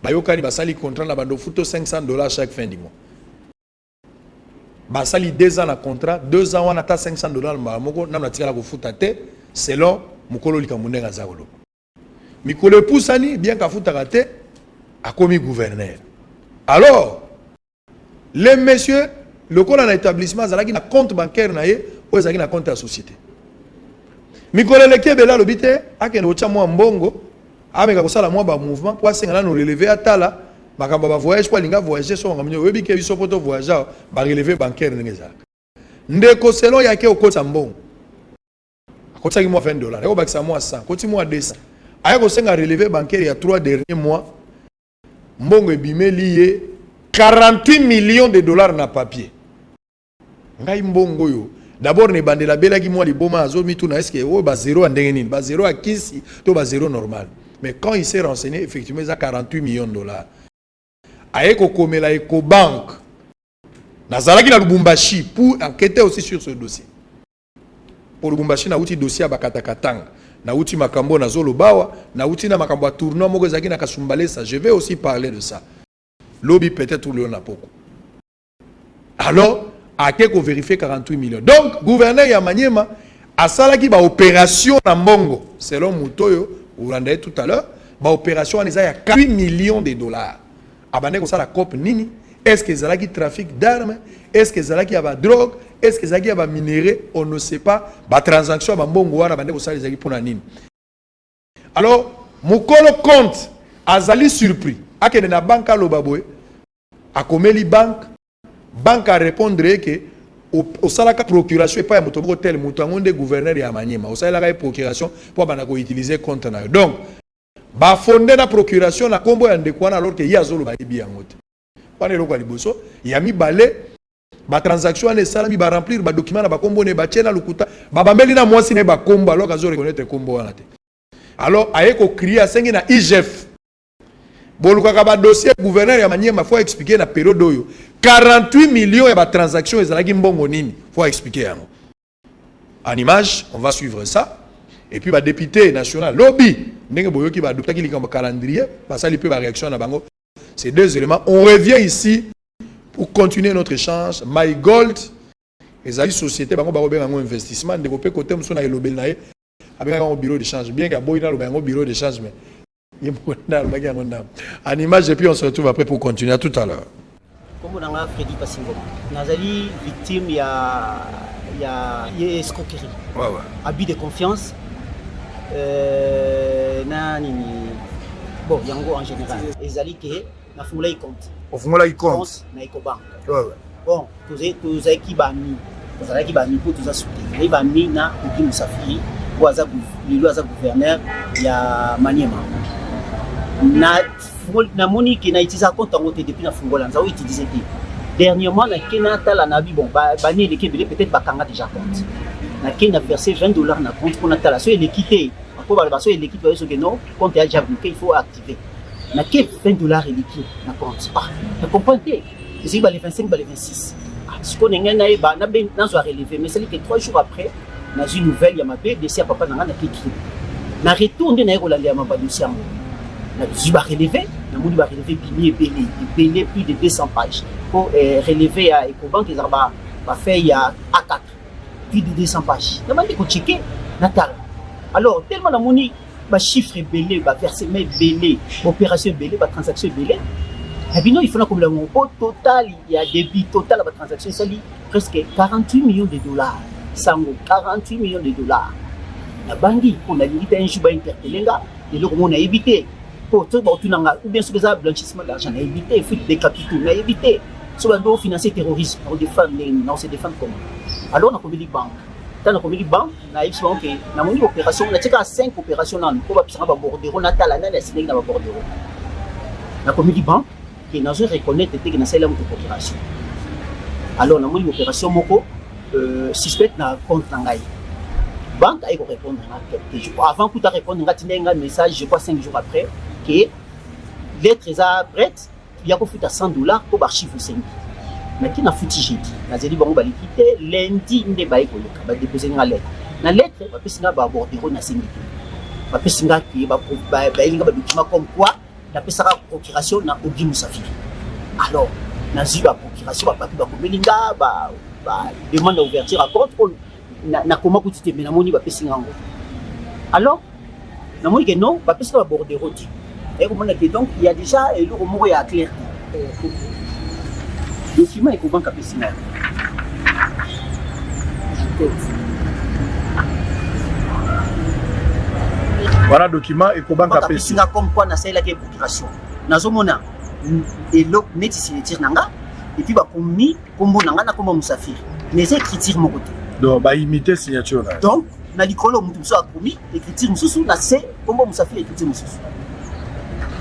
bayokani basali contrat na bando futo $500 chaque fin du mois basali 2 ans na contrat 2 ans on a $500 moko na natika ko futa te selon mukolo likamunde ngazakolo mikolo pusani bien ka futa te a commis gouverneur alors les messieurs le col en établissement zalaki na compte bancaire na ye ou zalaki na compte à société mikolo leke bela lobite akende ocha mwa mbongo ameka kosala mwa ba mouvement pour asengana no relever atala makambo ba voyage pour linga voyager so ngamunyo webi ke biso poto voyager ba relever bancaire ngeza ndeko selon yake okota mbongo akota ki mwa $20 eko bakisa mwa 100 koti mwa 200 aya kosenga relever bancaire ya 3 derniers mois mbongo ebimeli ye 48 millions de dollars na papier ngai mbongo yo d'abord ne bandela belaki mwa liboma azo mitu na eske o ba zéro andenge nini ba zéro akisi to ba zéro normal mais quand il s'est renseigné effectivement il a 48 millions de dollars aeko komela Ecobank nazalaki na Lubumbashi pour enquêter aussi sur ce dossier pour Lubumbashi na uti dossier ya bakatakatanga na uti makambo na zolo bawa na uti na makambo ya tournoi moko ezaki na Kasumbalesa je vais aussi parler de ça lobby peut-être le na poko alors a qu'on vérifier 48 millions donc gouverneur ya Maniema a salaki ba opération na mbongo selon Mutoyo ou rendait tout à l'heure ba opération en ya 48 millions de dollars abane ko sala cop nini est-ce que zalaki trafic d'armes est-ce que zalaki ya ba drogue est-ce que zalaki ya ba minéraux on ne sait pas ba transaction ba mbongo wana bande ko sala zalaki pona nini alors mukolo compte azali surpris akende na banque lobaboy akomeli banque a répondre que au salaka procuration et pas moto tel moto ngonde gouverneur ya Maniema au salaka procuration pour bana ko utiliser compte na donc ba fondé na procuration na kombo ya ndekwana alors que yazolo ba ibi yangote pana loko liboso ya mi balé ba transaction ne sala mi ba remplir ba document na ba kombo ne ba tiena lukuta ba bambeli na mwasi ne ba kombo alors kazo reconnaître kombo wana te alors ayeko crier asengi na IGF bolukaka ba dossier gouverneur ya Maniema faut expliquer na période oyo 48 millions de transactions ezalaki mbongo nini faut expliquer yango en image on va suivre ça et puis ba député national lobby ndenge boyoki ba adoptaki likambo calendrier basali pe ba réaction na bango ces deux éléments on revient ici pour continuer notre échange My Gold ezali société bango ba robenga ngo investissement ndeko pe côté mso na elobel na ye abeka ngo bureau d'échange bien ka boyina lo bango bureau d'échange mais en image et puis on se retrouve après pour continuer à tout à l'heure. Comme on a Freddy Passingo, Nazali victime il y a escroquerie, abus de confiance, bon yango en général. Ezali que na fungula compte. Au fungula compte. Na Ecobank. Bon, tous qui bami, tous qui bami pour tous soutenir. Les bami na qui Musafiri, ou aza gouverneur ya Maniema. Na moni qui na utilisé compte en côté depuis na fungola nza utiliser dit dernièrement na kena tala na bi bon bani l'équipe peut-être bakanga déjà compte na kena versé $20 na compte pour na tala so il quitter encore ba so il quitte so que non compte est déjà bloqué il faut activer na que $20 il liquide na compte vous comprenez c'est ba les 25 ba les 26 ce qu'on est na ba na ben na so relever mais c'est que 3 jours après na une nouvelle ya ma dossier papa na kiki na retourner na Rolanda ma dossier je vais relever, je vais relever plus de 200 pages pour relever à Ecobank, ils ont fait il y a A4, plus de 200 pages. Je vais checker, Natal. Alors, tellement de monnaie, chiffre belé, versement belé, opération belé, transaction belé. Et puis non, il faut comme le mot total, il y a débit total à la transaction, ça dit presque 48 millions de dollars. Sango, 48 millions de dollars. La banque, on a limité un jour à interpeller, et le on a évité. Pour tout ou bien sur les blanchissement d'argent, on a évité, fuite des capitaux, on a évité. Sur le financer terrorisme, on défend comment. Alors, on a commis les banques. Dans la commis banque, on a dit que dans une opération, on a 5 opérations dans le bordereau, on a talent, on a bordereau. La commis banque, qui n'a pas reconnaître que c'est une opération. Alors, on a une opération moko suspect na compte nangai. Banque a répondre quelques jours. Avant que tu répondes, on a un message, je crois 5 jours après, que lettre est prête, il y a $100 pour archiver 5. Mais qui n'a foutu jeudi? N'a dit bon, quitté lundi, ne va pas déposer une lettre. La lettre, va pas singa aborder na singi. Va pas singa qui va document comme quoi la pesara procuration na Ogi Moussafiri. Alors, na ziba procuration va pas komelinga ba demande d'ouverture à compte na comment que tu te mets na moni va pas singa. Alors, na moni que non, va pas singa aborder route. Et comment que donc il y a déjà le mot est clair. Le document est comment capé singa. Voilà document et comment capé singa comme quoi na sala que procuration. Nazomona et l'eau net signature nanga et puis ba komi kombo nanga na kombo Moussafiri. Mais c'est écriture mon côté. Donc ba imiter signature là. Donc na likolo mutu so akomi écriture mususu na c'est kombo Moussafiri écriture mususu.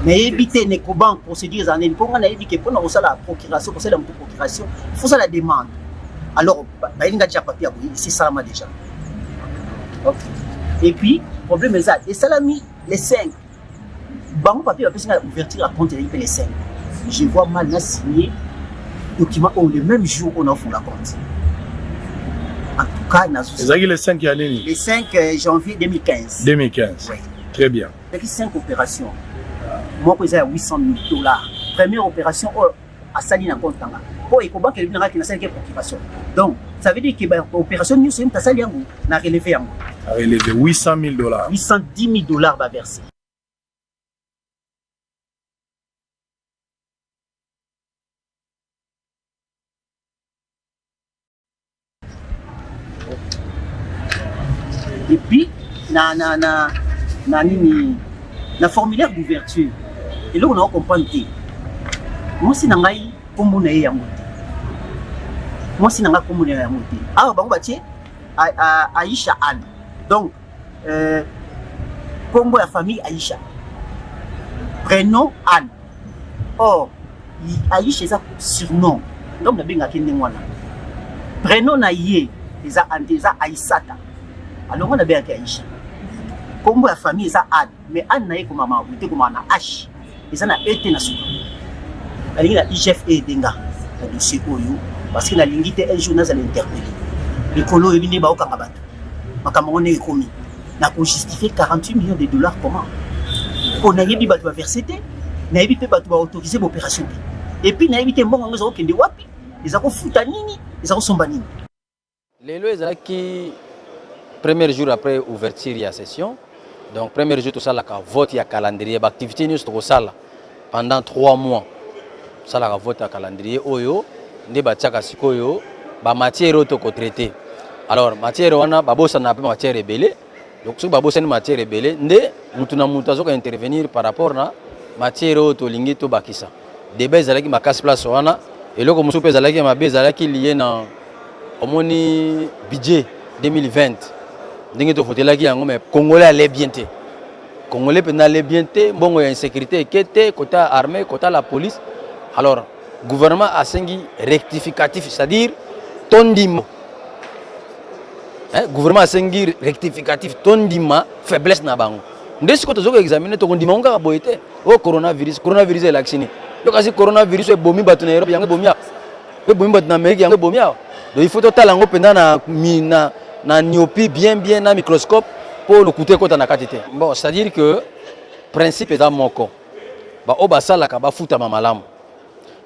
Mais éviter ne koban procédures en pour on a dit que pour na la procuration pour la procuration il faut ça la demande. Alors ba inga déjà papier c'est ça là déjà. OK. Et puis problème est ça et salami les 5 bon papier va passer à ouverture à compte les 5. Je vois mal na signé document le même jour on offre la compte. En tout cas, les 5 années. Le 5 janvier 2015. 2015. Oui. Très bien. Il y a 5 opérations. Moi, j'ai $800,000. Première opération, à Saline en compte. Pour les combattants, il y a 5 opérations. Donc, ça veut dire que l'opération, nous sommes à Saline, on a relevé. A relevé $800,000. $810,000 va verser. Et puis, na formulaire d'ouverture. Et là, on a compris. Moi, si nangai kombo na ya moté. Moi, si nangai kombo na ya moté. Ah, bango batie Aïcha Anne. Donc, kombo la famille Aïcha. Prénom Anne. Or, Aïcha c'est un surnom. Donc, na benga kende wana. Prénom na yé, c'est Aïssata. Alors on a bien Aïcha. Comme la famille ça Anne, mais Anne n'a comme maman, ou comme na H. Et ça n'a été na souka. La ligne la IGF denga, la dossier oyo parce que la ligne était un journal à l'interpellé. Le colo est venu ba okangabatu. Makamone est commis. Na pour justifier $48 millions comment? On a yebi batu va verser té, na yebi pe batu va autoriser l'opération. Et puis na yebi té mbongo ngo kende wapi? Ils ont futa nini? Ils ont somba nini? Les lois qui premier jour après ouverture de la session, donc premier jour tout ça la vote il y a calendrier, l'activité nous tout ça pendant 3 mois. Ça la vote à calendrier oyo, ne bataka sikoyo, ba matière auto ko traité. Alors matière wana babosa na matière rebelle. Donc ce babosa ni matière rebelle, ndé mutuna mutazo ka intervenir par rapport na matière auto lingi to bakisa. Débat ezalaki makas place wana et loko musu pe ezalaki mabe ezalaki lié na omoni budget 2020. Ndenge to fotelaki yango mais Congolais allait bien té. Congolais allait bien té, bongo ya insécurité ekete, côté armée, côté la police. Alors, gouvernement a sengi rectificatif, c'est-à-dire tondima. Gouvernement a sengi rectificatif, tondima, faiblesse na bango. Ndesi ko tozo examiner to kondima nga boyete. Oh coronavirus est vacciné. Donc asi coronavirus est bomi batu na Europe yango bomia. E bomi batu na Amérique yango bomia. Donc il faut total yango penda na myopie bien na microscope pour le coûter quand on a quantité. Bon, c'est-à-dire que principe est dans mon corps. Ba o basala ka ba futa mamalamu.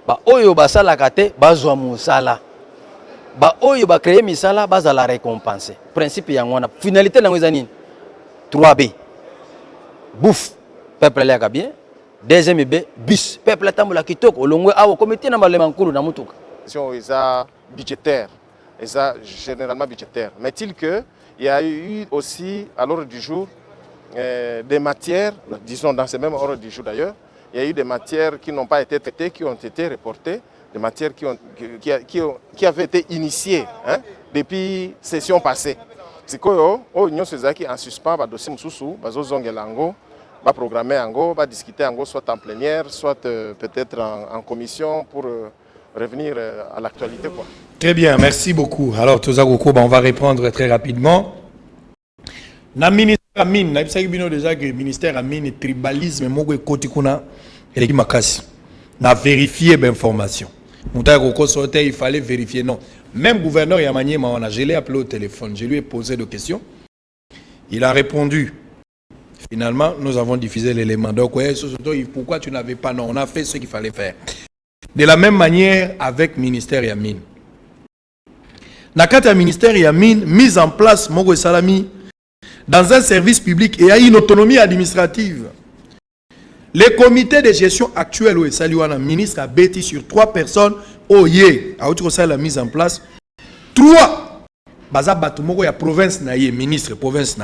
Ba oyo basala ka te bazwa musala. Ba oyo ba créer misala baza la récompenser. Principe yango na finalité nango ezani 3B. Bouffe, peuple là bien. Deuxième B, bus, peuple tambola kitoko olongwe awo comité na malema nkulu na mutuka. Ils budgétaire. Et ça, généralement budgétaire. Mais il que il y a eu aussi, à l'ordre du jour, des matières, disons dans ce même ordre du jour d'ailleurs, il y a eu des matières qui n'ont pas été traitées, qui ont été reportées, des matières qui avaient été initiées depuis session passée. C'est que l'Union qui en suspens, le dossier Moussou, va programmer, va discuter soit en plénière, soit peut-être en commission pour revenir à l'actualité. Très bien, merci beaucoup. Alors, Tozagoko, on va répondre très rapidement. Le ministère Amine, déjà que le ministère Amine tribalisme, moko kotikuna, et makasi, na vérifié l'information. Il fallait vérifier. Non. Même gouverneur Yamanié Mawana, je l'ai appelé au téléphone, je lui ai posé des questions. Il a répondu. Finalement, nous avons diffusé l'élément. Donc, ouais, pourquoi tu n'avais pas? Non, on a fait ce qu'il fallait faire. De la même manière avec le ministère Yamin. Dans le ministère Yamin, mise en place, Mogo Salami, dans un service public, et il y a une autonomie administrative. Les comités de gestion actuels, où le ministre a bêti sur 3 personnes, la mise en place. 3, Baza Batumogo, il y a province, ministre, province.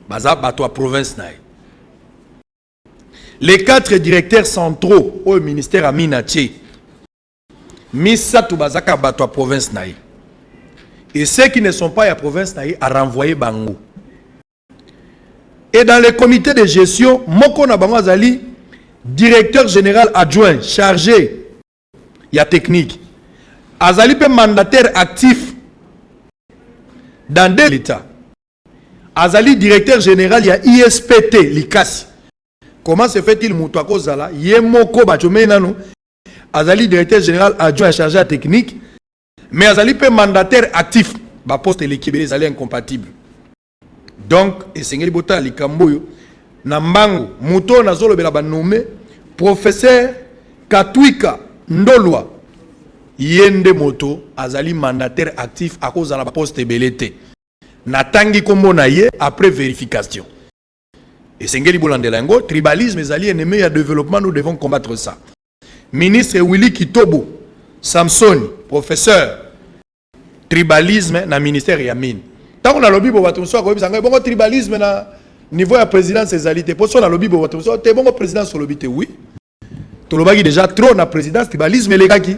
Baza Batua, province. Les 4 directeurs centraux au ministère Aminache, Missa Toubazaka Batua, province. Et ceux qui ne sont pas à la province, à renvoyer Bango. Et dans les comités de gestion, Moko Nabango Azali, directeur général adjoint, chargé, il y a technique. Azali peut mandataire actif dans l'État. Azali, directeur général, il y a ISPT, l'ICAS. Comment se fait-il Moutouako Zala? Yemoko Bachomenano. Azali, directeur général adjoint, chargé à technique. Mais Azali peut mandataire actif. Ba poste l'équipe, les alliés incompatibles. Donc, et Sengeli Bota Likamboyo, Nambango, Mouto Nazolo Belaba nommé professeur Katwika Ndolwa, Yende Moto, Azali mandataire actif à cause de la poste Belete. Natangi Kombo Naye après vérification. Et Sengeli Bolandelango, tribalisme, les alliés ennemis à développement, nous devons combattre ça. Ministre Willy Kitobo, Samson, professeur, tribalisme dans le ministère Yamin. Tant qu'on a lobby pour votre soir, bon tribalisme na niveau de présidence des alités. Pour ça on a lobby pour votre soir, t'es bon président sur lobby oui. Tout le monde déjà trop na présidence tribalisme les gars qui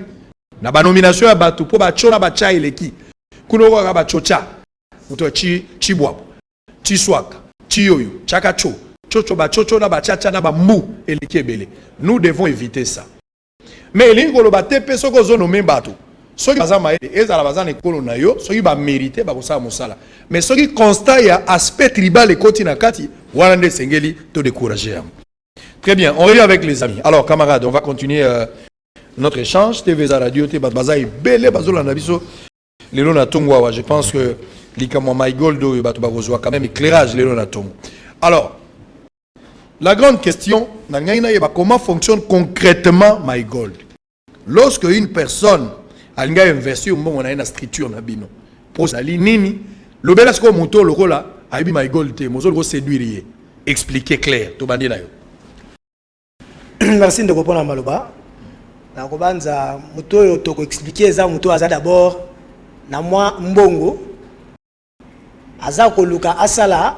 na ba nomination à batu pour ba chona ba chai les qui. Kuno ko ba chocha. Muto chi bois. Chi swaka. Chi yoyo. Chaka cho. Chocho ba chocho na ba chacha na ba mou et les qui belé. Nous devons éviter ça. Mais les ko lo ba tepe soko zo nomé batu. Ceux qui ont mérité, mais ceux qui constatent l'aspect tribal et Nakati, Sengeli, te décourager. Très bien, on revient avec les amis. Alors, camarades, on va continuer notre échange. TV Radio, je pense que quand même éclairage. Alors, la grande question, comment fonctionne concrètement MyGold? Lorsque une personne alinga investir on a une structure na bino pour ça nini le bela sko moto loko la aibi MyGold te mozo go séduire expliquer clair to bandi na yo. Merci de répondre à maloba na ko banza moto yo to ko expliquer za moto aza d'abord na moi mbongo aza ko luka asala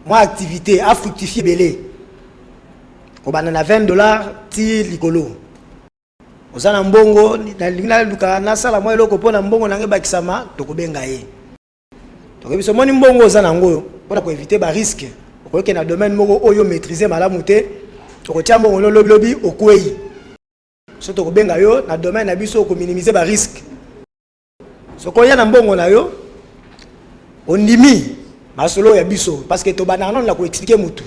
moi activité a fructifier belé ko banana $20 ti likolo. Ozana mbongo na luka na sala moi loko pona mbongo na ngeba kisama tokobenga ye. Tokobiso moni mbongo ozana ngoyo pour éviter ba risque. Okoke na domaine moko oyo maîtriser malamu te. Tokotia mbongo lo lobby okwei. So tokobenga yo na domaine na biso ko minimiser ba risque. So ko ya na mbongo na yo ondimi masolo ya biso parce que to banana na ko expliquer mutu.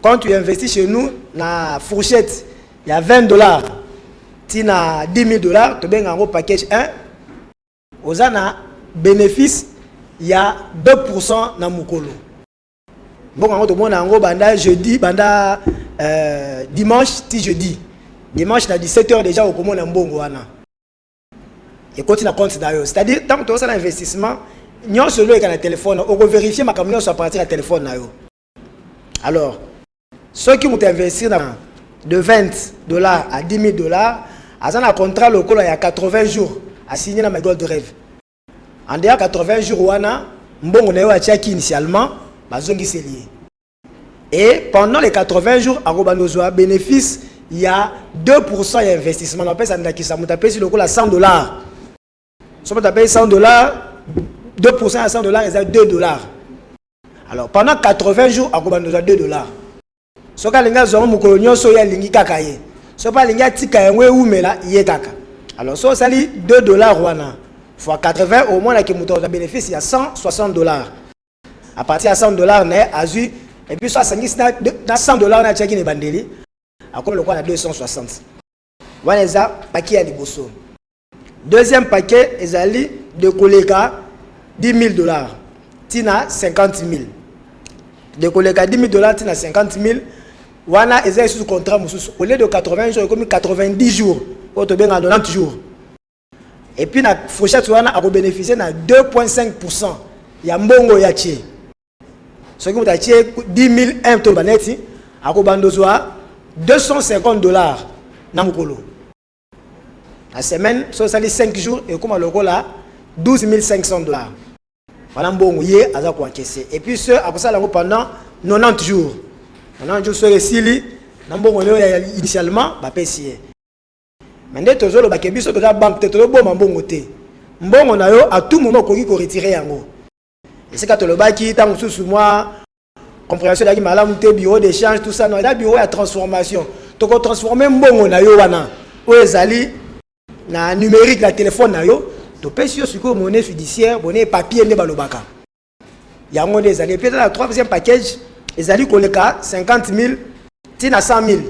Quand tu investis chez nous na fourchette, il y a $20. Tina $10,000, tu as un package 1. Aux bénéfice, il y a 2% dans Mukolo. Bon, on a banda jeudi, banda dimanche, ti jeudi. Dimanche, à 17h déjà, au commande en bongo. Et continue à compte d'ailleurs. C'est-à-dire, tant que tu as un investissement, il y a un seul qui a un téléphone. On va vérifier ma camion sur partir du téléphone. Alors, ceux qui ont investi de $20 à $10,000, à un contrat local il y a 80 jours à signer dans MyGold Rêve. En dehors 80 jours, on a initialement, et pendant les 80 jours, à bénéfice, il y a 2% d'investissement. On appelle ça sur le coup à $100. Si on paye $100, 2% à $100, c'est $2. Alors pendant 80 jours, à $2. Si on a un colonio, so ya lingi kakaye. Si on a lingi tika yengwe ou mela yekaka. Alors si on a $2 wana fois 80 au moins la qui mouton bénéfice il y a $160. À partir de $100 né azu et puis ça sangi na $100 na cheki ne bandeli. akomi lokola na 260. Wana eza paquet ya liboso. Deuxième paquet ezali de koleka $10,000 tina 50,000. De koleka $10,000 tina 50,000. Wana eza sous contrat mususu au lieu de 80 jours comme 90 jours au to benga 90 jours. Et puis na fourchette wana a bénéficier na 2.5% ya mbongo ya tie. Ce qui m'a tie 10,001 to baneti a ko bandozwa $250 na mukolo. La semaine so sali 5 jours et comme lokola $12,500. Voilà mbongo yé aza ko encaisser. Et puis ce après ça lango pendant 90 jours. On jours sur le sili, initialement, bah payé. Maintenant, tu as le bac biso, tu as banque, tu as le bon mbongo te. Mbongo na yo à tout moment qu'on peut retirer yango. Et c'est quand le bac qui tant sous moi, compréhension là qui malam te bureau d'échange tout ça, non, là bureau à transformation. Tu peux transformer mbongo na yo wana. O ezali na numérique la téléphone na yo, tu peux sur ce monnaie fiduciaire, monnaie papier ne balobaka. Yango des années. Puis dans le troisième package ezali koleka 50,000 tina 100,000.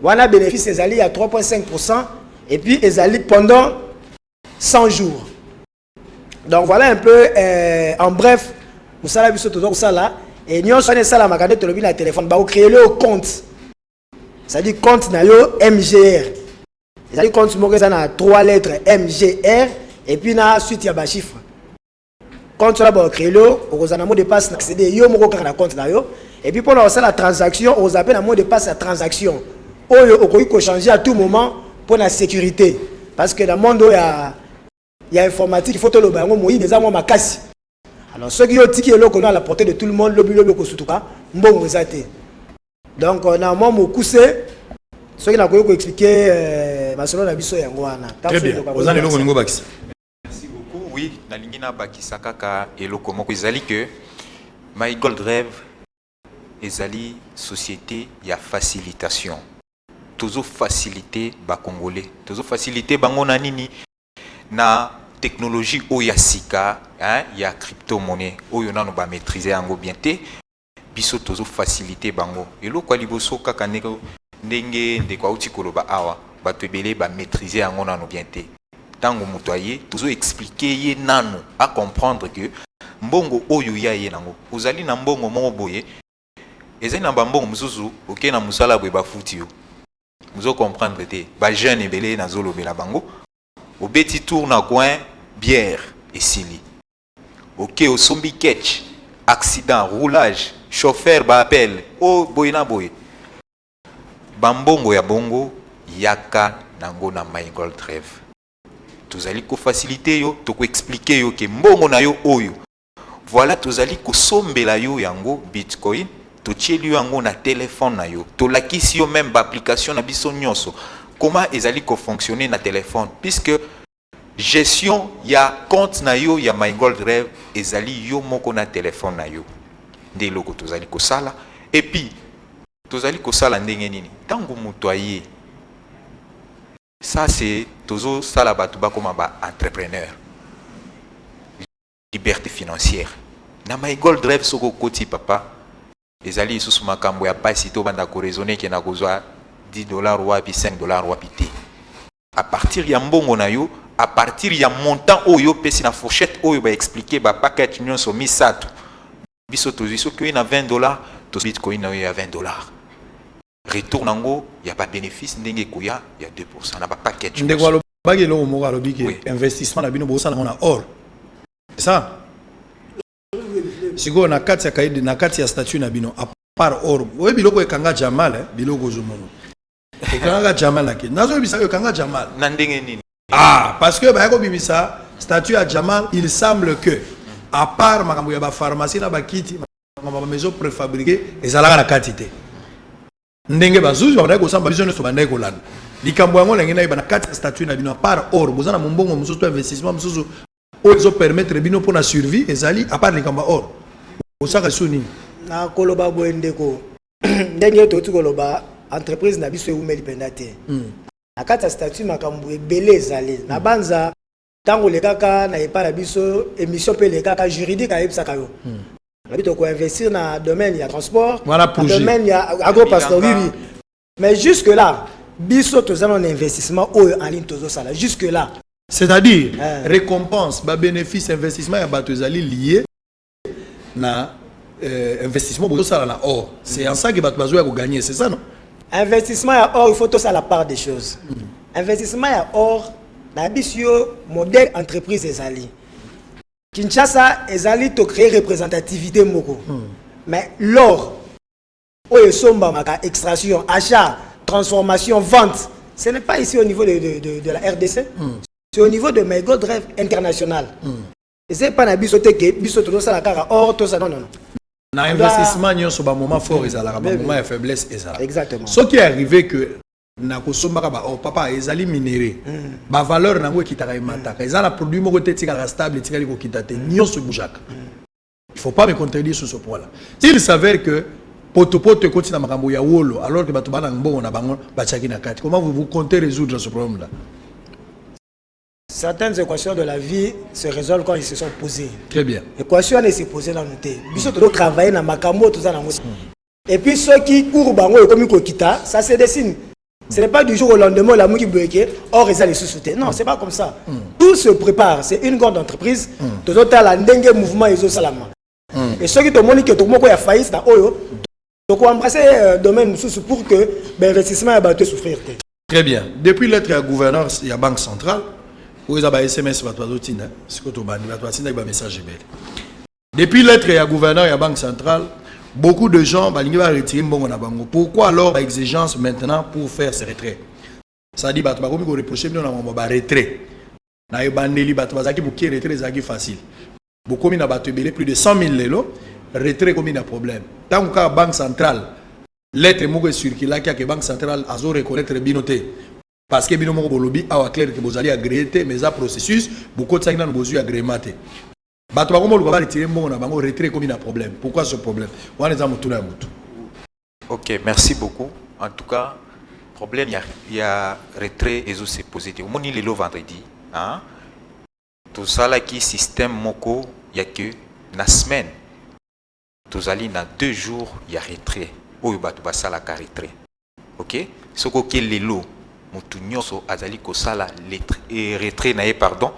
Wana bénéfice ezali à 3.5% et puis ezali pendant 100 jours. Donc voilà un peu en bref, musala biso to ça là et nyon sone sala makande to lobi na téléphone ba créer le compte. Ça dit compte na yo MGR. Ezali compte mo ça na 3 lettres MGR et puis na suite ya ba chiffre. Compte là ba créer le ozana mot de passe accéder yo moko ka na compte na yo. Et puis pour lancer la transaction, on appelle un mot de passe à transaction. On peut changer à tout moment pour la sécurité. Parce que dans le monde, il y a informatique, il faut que le bango mouille des armes à casse. Alors ceux qui ont dit qu'on a à la portée de tout le monde, lobby bon vous êtes. Donc on a un moment où c'est ceux qui n'ont pas expliqué ma selon la biso yangwana. Très bien. Vous allez le niveau Baxi. Merci beaucoup. Oui, na lingina bakisa kaka eloko moko ezali que My Gold Rêve ezali société ya facilitation. Toujours faciliter ba congolais, toujours faciliter bango na nini na technologie oya sika, hein, ya crypto-monnaie oyo nano ba maîtriser yango bien te. Biso toujours faciliter bango. Eloko liboso kaka ndenge ndeko uti koloba awa, bato ebele ba maîtriser yango nano bien te. Tango mutoyer, toujours expliquer ye nano à comprendre que mbongo oyo ya ye nango. Ozali na mbongo moko boye. Ezali na bambongo mususu, ok na musala bwe bafuti yo. Muzo comprendre te, ba jeune ebele na zolo bela bango. Au beti tour na coin bière et sili. Ok au sombi catch, accident, roulage, chauffeur ba appel, oh boy na boy. Bambongo ya bongo yaka nango na My Gold Rêve. Tozali ko faciliter yo, to ko expliquer yo ke mbongo na yo oyo. Voilà tozali ko sombela yo yango Bitcoin. To tcheli yango na téléphone na yo. To lakisi yo même ba application na biso nyonso. Comment ezali ko fonctionner na téléphone puisque gestion ya compte na yo ya My Gold Rêve ezali yo moko na téléphone na yo. Nde loko tozali ko sala et puis tozali ko sala ndenge nini. Tango mutoyer. Ça c'est tozo sala batu ba comme ba entrepreneur. Liberté financière. Na My Gold Rêve soko koti papa. Les alliés sous makambo ya pasi to banda ko raisonner ke na kozwa $10 wapi $5 wapi te. À partir ya mbongo na yo, à partir ya montant oyo pesi na fourchette oyo ba expliquer ba paquet nyonso misato. Biso to biso que na $20, to Bitcoin na yo ya $20. Retour nango ya pas bénéfice ndenge koya ya 2% na ba paquet. Ndeko lo bagelo mo ga lo biki investissement na bino bo sala na or. C'est ça? Sigo na kati ya kaidi na kati ya statut na bino a part or we biloko ekanga Jamal biloko zomono ekanga Jamal na kiti nazo bisa ekanga Jamal na ndenge nini parce que ba yako bibisa statut ya Jamal il semble que à part makambo ya ba pharmacie na ba kiti ma maison préfabriquée ezalaka na kati te ndenge bazuzi ba ko samba biso so bandai ko landa likambo yango ndenge na ba na kati ya statut na bino a part or bozana mbongo mususu to investissement mususu ozo permettre bino pour la survie ezali à part likambo or osaka suni na koloba boendeko ndenge to koloba entreprise na biso eumeli pendate na kati ya statut makambo ebele ezali na banza tango le kaka na epara biso émission pe le kaka juridique ayebisaka yo na bito ko investir na domaine ya transport voilà domaine ya agropastorie Mais jusque-là, biso tous un investissement en ligne tous ça jusque-là. C'est-à-dire récompense, bénéfice, investissement et batozali lié na investissement pour ça là or. C'est en ça que batozali va gagner, c'est ça non? Investissement à or, il faut tout ça la part des choses. Investissement à or, na bisio modèle entreprise ezali. Kinshasa ezali to créer représentativité moko. Mais l'or somba maka extraction, achat, transformation, vente, ce n'est pas ici au niveau de la RDC. C'est au niveau de My God Drive International. Et c'est pas na bisote que bisote ça la cara or tout ça non. L'investissement n'y a pas moment fort et un moment de faiblesse et exactement. Ce qui est arrivé que na kosomba ba papa ezali minéré. Ba valeur na ngo kitaka mataka. Ezala produit moko te tika stable tika liko kitate nyonso bujaka. Il faut pas me contredire sur ce point-là. S'il s'avère que potopoto continue na makambo ya wolo alors que bato bana mbongo na bango bachaki na kati. Comment vous comptez résoudre ce problème-là? Certaines équations de la vie se résolvent quand ils se sont posées. Très bien. L'équation ne s'est posée dans nos têtes. Ils sont travailler dans makambo tout ça. Et puis ceux qui courent bango et comme kita, ça se dessine. Ce n'est pas du jour au lendemain la mouki bloqué, or ils allaient sous-souter. Non, c'est pas comme ça. Tout se prépare. C'est une grande entreprise. Tout autant la dengue mouvement ils ont salama. Et ceux qui te montrent que tout le monde a failli dans oyo, donc on embrasser domaine pour que l'investissement va te souffrir. Très bien. Depuis l'être à gouverneur, il y a banque centrale. Vous avez SMS message. Depuis l'être à gouverneur et à banque centrale, beaucoup de gens vont retirer mbongo na bango. Pourquoi alors l'exigence maintenant pour faire ces retraits? Ça dit bato bakomi ko reprocher bino na ba retrait. Na ebandeli bato bazaki pour qui retrait zaki facile. Bokomi na bato belé plus de 100 000 lelo, retrait comme un problème. Tant que banque centrale lettre moko circula que banque centrale azo reconnaître binoté. Parce que bino moko bolobi awa clair que vous allez agréer mais ça processus beaucoup de ça na besoin agrémenté. Bato bakomo lo ba retirer mbongo na bango retrait comme un problème. Pourquoi ce problème? Wana za mutu na mutu. OK, merci beaucoup. En tout cas, problème il y a retrait et se poser. Au moni le vendredi, hein? Tout ça là qui système moko il y a que na semaine. Tout ça na 2 jours il y a retrait. Oyo bato ba sala ka retrait. OK? Soko ke lelo mutu nyonso azali ko sala retrait na pardon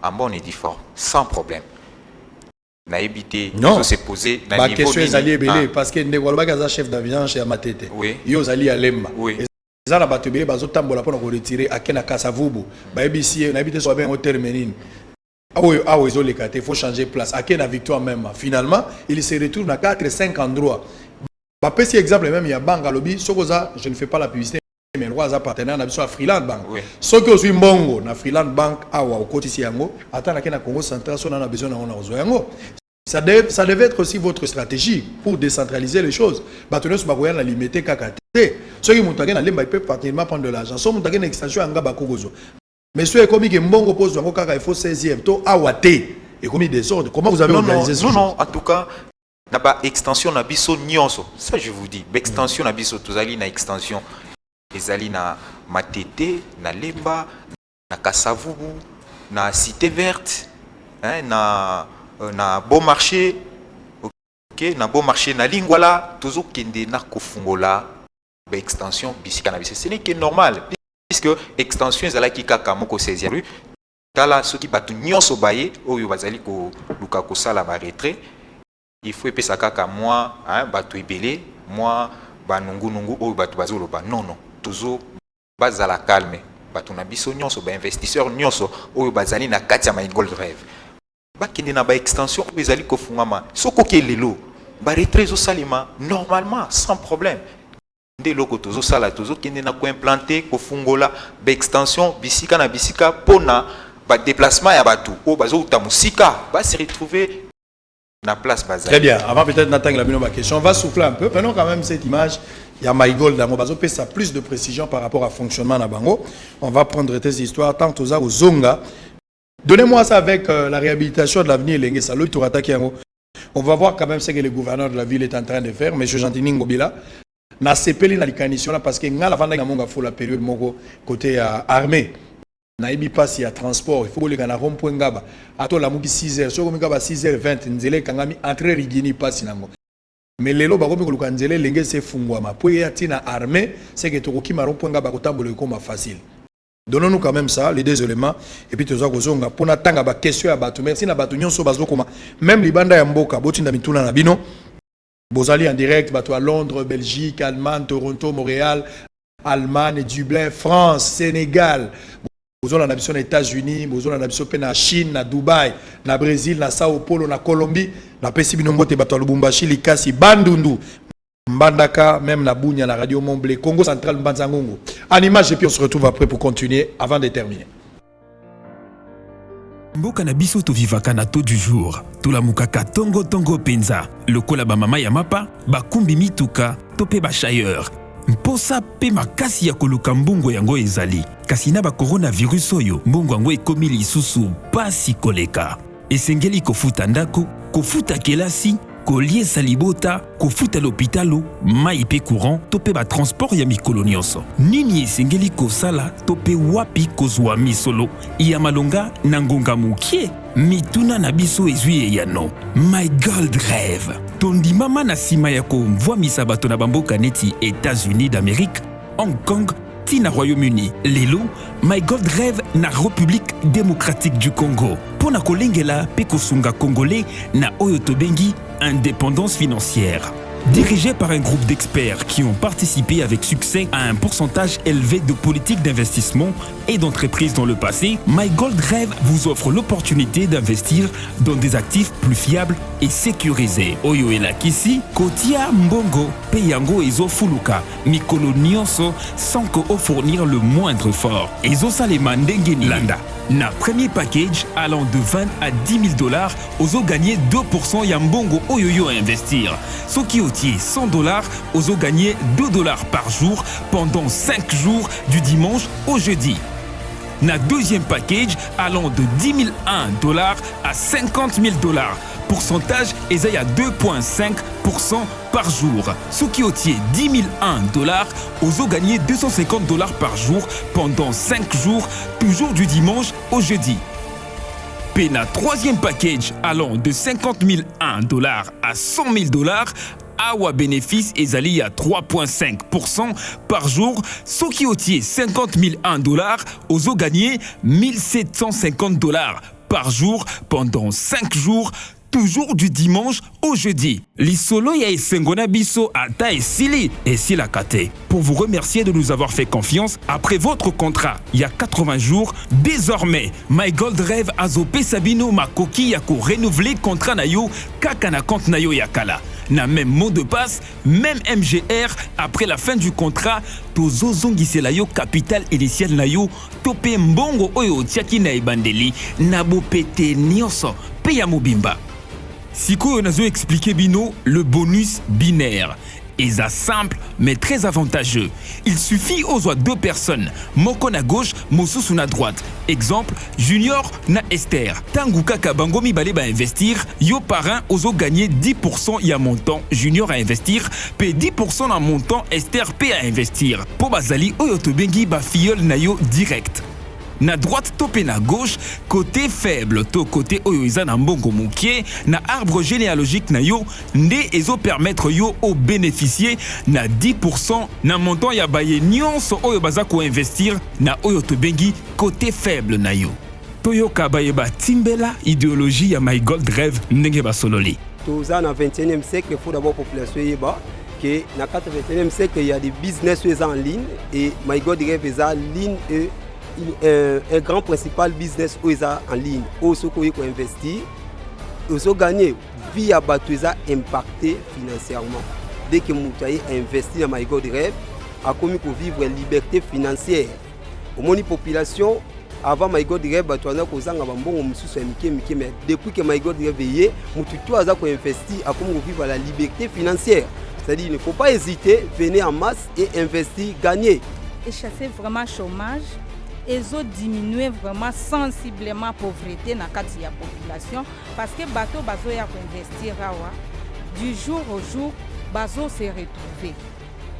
en bonne et due forme sans problème. Na évité non se poser na niveau question ezali belé parce que ndeko loba kaza chef d'avion chez Amatete. Oui. Yo zali alemba. Oui. Ezala bato belé bazo tambola pona ko retirer akena Kasavubu. Ba ebisi na évité so bien au terminine. Ah oui, il faut changer de place. Akena Victoire même. Finalement, il se retrouve dans 4-5 endroits. Bah, petit exemple même il y a Banga Lobby, Sokoza, je ne fais pas la publicité. Mais le roi partenaire na Freeland Bank. Ce qui aussi mbongo na Freeland Bank awa au côté yango attends na Congo central on a besoin na yango. Ça devait être aussi votre stratégie pour décentraliser les choses. Batono so bakoya na limiter kakate. Ceux qui montaient na lemba ils peuvent partiellement prendre de l'argent. So montaient na extension anga bakogozo. Monsieur est comme que mbongo pose yango kaka il faut 16e to awate et comme désordre. Comment vous avez organisé ça? Non, en tout cas na ba extension na biso nyonso. Ça je vous dis, extension na biso tozali na extension. Ezali na Matete, na Lemba, na Kasavubu, na Cité Verte, hein, na Bon Marché, ok, na Bon Marché, na Lingwala, tozo kende na kofungola, ba extension bisika na biso. Ce n'est que normal, puisque extension ezala ki kaka moko 16e rue. Tala soki batu nyonso baye oyo bazali ko luka ko sala ba retrait, il faut epesa kaka moi, hein, batu ebele, moi ba nungu oyo batu bazolo ba non. Toujours bazala calme bato na biso nyonso ba investisseur nyonso oyo bazali na kati ya My Gold Drive ba kende na ba extension oyo ezali ko fungama soko ke lelo ba retrait zo salima normalement sans problème nde loko tozo sala tozo kende na ko implanter ko fungola ba extension bisika na bisika pona ba déplacement ya bato o bazo uta musika ba se retrouver na place bazali. Très bien, avant peut-être d'attendre la question, on va souffler un peu. Prenons quand même cette image. Il y a My Gold dans Bazo, ça plus de précision par rapport à fonctionnement na bango. On va prendre tes histoires tant aux Zonga. Donnez-moi ça avec la réhabilitation de l'avenir Lengue Salo Tourataki. On va voir quand même ce que le gouverneur de la ville est en train de faire. M. Gentini Ngobila na sepeli na likanisi là parce que ngala vanda ngamonga faut la période moko côté armée. Na ibi passe ya transport, il faut que les gars na rond-point ngaba. Ato la muki 6h, so ko ngaba 6h20 nzele kangami entre rigini passe nango. mais lelo bakomi koluka nzela lenge se fungwama po ya tina armée c'est que tokoki maron ponga bakotambola ekoma facile. Donnons-nous quand même ça, les deux éléments, et puis tu as dit pour n'attendre ba question à batu. Merci na batu nyonso bazo koma. Même les banda ya mboka boti na mituna na bino. Bozali en direct batu à Londres, Belgique, Allemagne, Toronto, Montréal, Allemagne, Dublin, France, Sénégal. Bozona na biso na États-Unis, bozona na biso pe na Chine, na Dubaï, na Brésil, na Sao Paulo, na Colombie, na pesi bino mbote batu à Lubumbashi, Likasi, Bandundu. Mbandaka, même la Bounia, la radio Montblé, Congo Central, Mbanzangongo. En image, et puis on se retrouve après pour continuer avant de terminer. Mboka na biso to vivaka na to du jour. To la mukaka tongo tongo penza. Lokola ba mama ya mapa, ba kumbi mituka, to pe ba chailleur. Mposa pe makasi ya koluka mbongo yango ezali. Kasi na ba coronavirus oyo, mbongo yango ekomi lisusu pasi koleka. Esengeli kofuta ndako, kofuta kelasi, kolie salibota, kofuta l'hôpitalo, maipe courant, tope ba transport ya mikolo nyonso. Nini esengeli kosala tope wapi kozwa misolo, iya malonga na ngonga mukie, mituna na biso ezwi yano. My Gold Rêve. Tondi mama na sima ya komvwamisa bato na bamboka neti États-Unis d'Amérique, Hong Kong, tina Royaume-Uni. Lelo, My Gold Rêve na République démocratique du Congo. Pona kolengela pe kosunga congolais na oyo tobengi indépendance financière. Dirigé par un groupe d'experts qui ont participé avec succès à un pourcentage élevé de politiques d'investissement et d'entreprises dans le passé, My Gold Rêve vous offre l'opportunité d'investir dans des actifs plus fiables et sécurisés. Oyo elakisi, kotia mbongo, peyango ezo fuluka, mikolo nyonso sans que o fournir le moindre effort. Ezo salema ndengeni landa. Na premier package allant de 20 à 10 000 $, ozo gagner 2% ya mbongo oyoyo à investir. Soki otier 100 $, ozo gagner 2 $ par jour pendant 5 jours du dimanche au jeudi. Na deuxième package allant de 10 001 $ à 50 000 $. Pourcentage est à 2,5% par jour. Soki otier 10 001 $, ozo gagner 250 $ par jour pendant 5 jours, toujours du dimanche au jeudi. Pena troisième package allant de 50 001 $ à 100 000 $, awa bénéfice ezali à 3,5% par jour. Soki otier 50 001 $, ozo gagner 1750 $ par jour pendant 5 jours, toujours du dimanche au jeudi. Lisolo ya esengona biso ata esili esila kate. Pour vous remercier de nous avoir fait confiance, après votre contrat, il y a 80 jours, désormais, My Gold Rêve azope sabino makoki yako renouveler contrat na yo kaka na compte na yo yakala. Na même mot de passe, même MGR, après la fin du contrat, tozo zongisela yo capital initial na yo, tope mbongo oyo tiaki na ebandeli, nabo pete nyonso, pe ya mobimba. Siko nazo expliqué bino le bonus binaire. Eza simple mais très avantageux. Il suffit aux 2 personnes, moko na gauche, mosusu na droite. Exemple, Junior na Esther. Tangu kaka bango mibale ba investir, yo parrain ozo gagner 10% ya montant Junior à investir, pe 10% na montant Esther pe à investir. Po bazali oyo tobengi ba filleul na yo direct. Na droite topé na gauche, côté faible to côté oyo eza na mbongo mukie, na arbre généalogique na yo, nde ezo permettre yo au bénéficier na 10% na montant ya baye nyonso oyo baza ko investir na oyo tobengi côté faible na yo. Toyoka baye ba timbela idéologie ya My Gold Rêve ndenge basololi. Toza na 21e siècle, il faut d'abord population yeba que na 21e siècle il y a des business en ligne et My Gold Rêve est en ligne et un grand principal business où ils sont en ligne, où ils ont investi, ils ont gagné via Batouza impacté financièrement. Dès que Moutaï a investi dans My Gold Rêve, a commis pour vivre une liberté financière. Au moins, la population, avant My Gold Rêve, Batouza a mais depuis que My Gold Rêve est Moutaï a investi, a commis pour vivre la liberté financière. C'est-à-dire qu'il ne faut pas hésiter, venir en masse et investir, gagner. Et chasser vraiment le chômage. Ils ont diminué vraiment sensiblement la pauvreté dans la population parce que les bateaux ont investir du jour au jour, les bateaux se retrouvent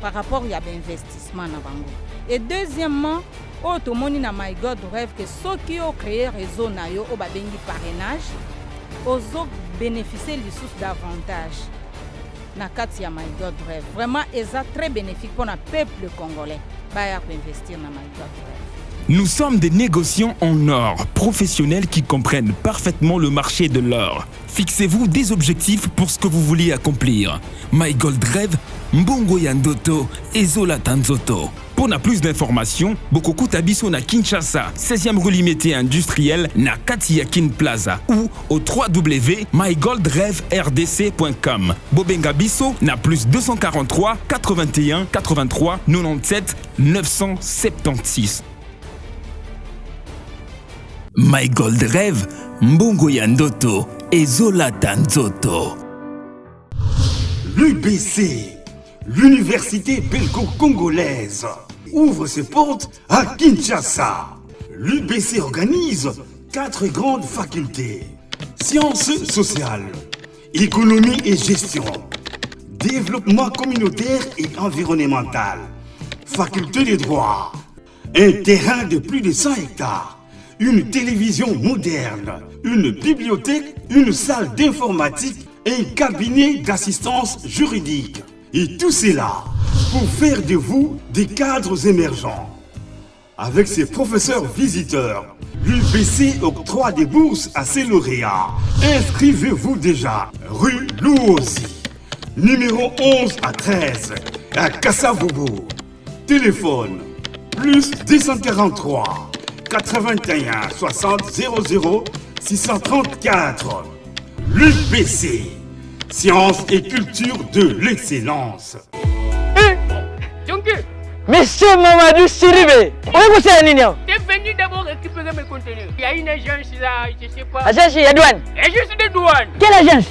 par rapport à l'investissement. Et deuxièmement, tout le monde dans My Gold Rêve que ceux qui ont créé le réseau au parrainage, ils ont bénéficié de sources d'avantages. na kati ya My God Rêve. Vraiment eza très bénéfique pour le peuple congolais baya ko investir na My God Rêve. Nous sommes des négociants en or, professionnels qui comprennent parfaitement le marché de l'or. Fixez-vous des objectifs pour ce que vous voulez accomplir. My Gold Rêve, Mbongo Yandoto et Zola Tanzoto. Pour plus d'informations, Bokoku Tabiso na Kinshasa, 16e rue Limité industriel na Katiakin Plaza ou au www.mygoldrêverdc.com. Bobenga Biso na plus 243 81 83 97 976. My Gold Rêve, Mbongo Yandoto et Zola Tanzoto. L'UBC, l'Université belgo-congolaise, ouvre ses portes à Kinshasa. L'UBC organise 4 grandes facultés. Sciences sociales, économie et gestion, développement communautaire et environnemental, faculté des droits, un terrain de plus de 100 hectares, une télévision moderne, une bibliothèque, une salle d'informatique et un cabinet d'assistance juridique. Et tout cela pour faire de vous des cadres émergents. Avec ses professeurs visiteurs, l'UBC octroie des bourses à ses lauréats. Inscrivez-vous déjà, rue Louosi, numéro 11 à 13, à Kassavogo. Téléphone, plus 243 81 60 00 634. L'UBC, sciences et culture de l'excellence. Monsieur Mamadou Siribe, où est-ce que c'est? T'es venu d'abord récupérer mes conteneurs. Il y a une agence là, je sais pas. Agence ya douane? Agence de douane. Quelle agence?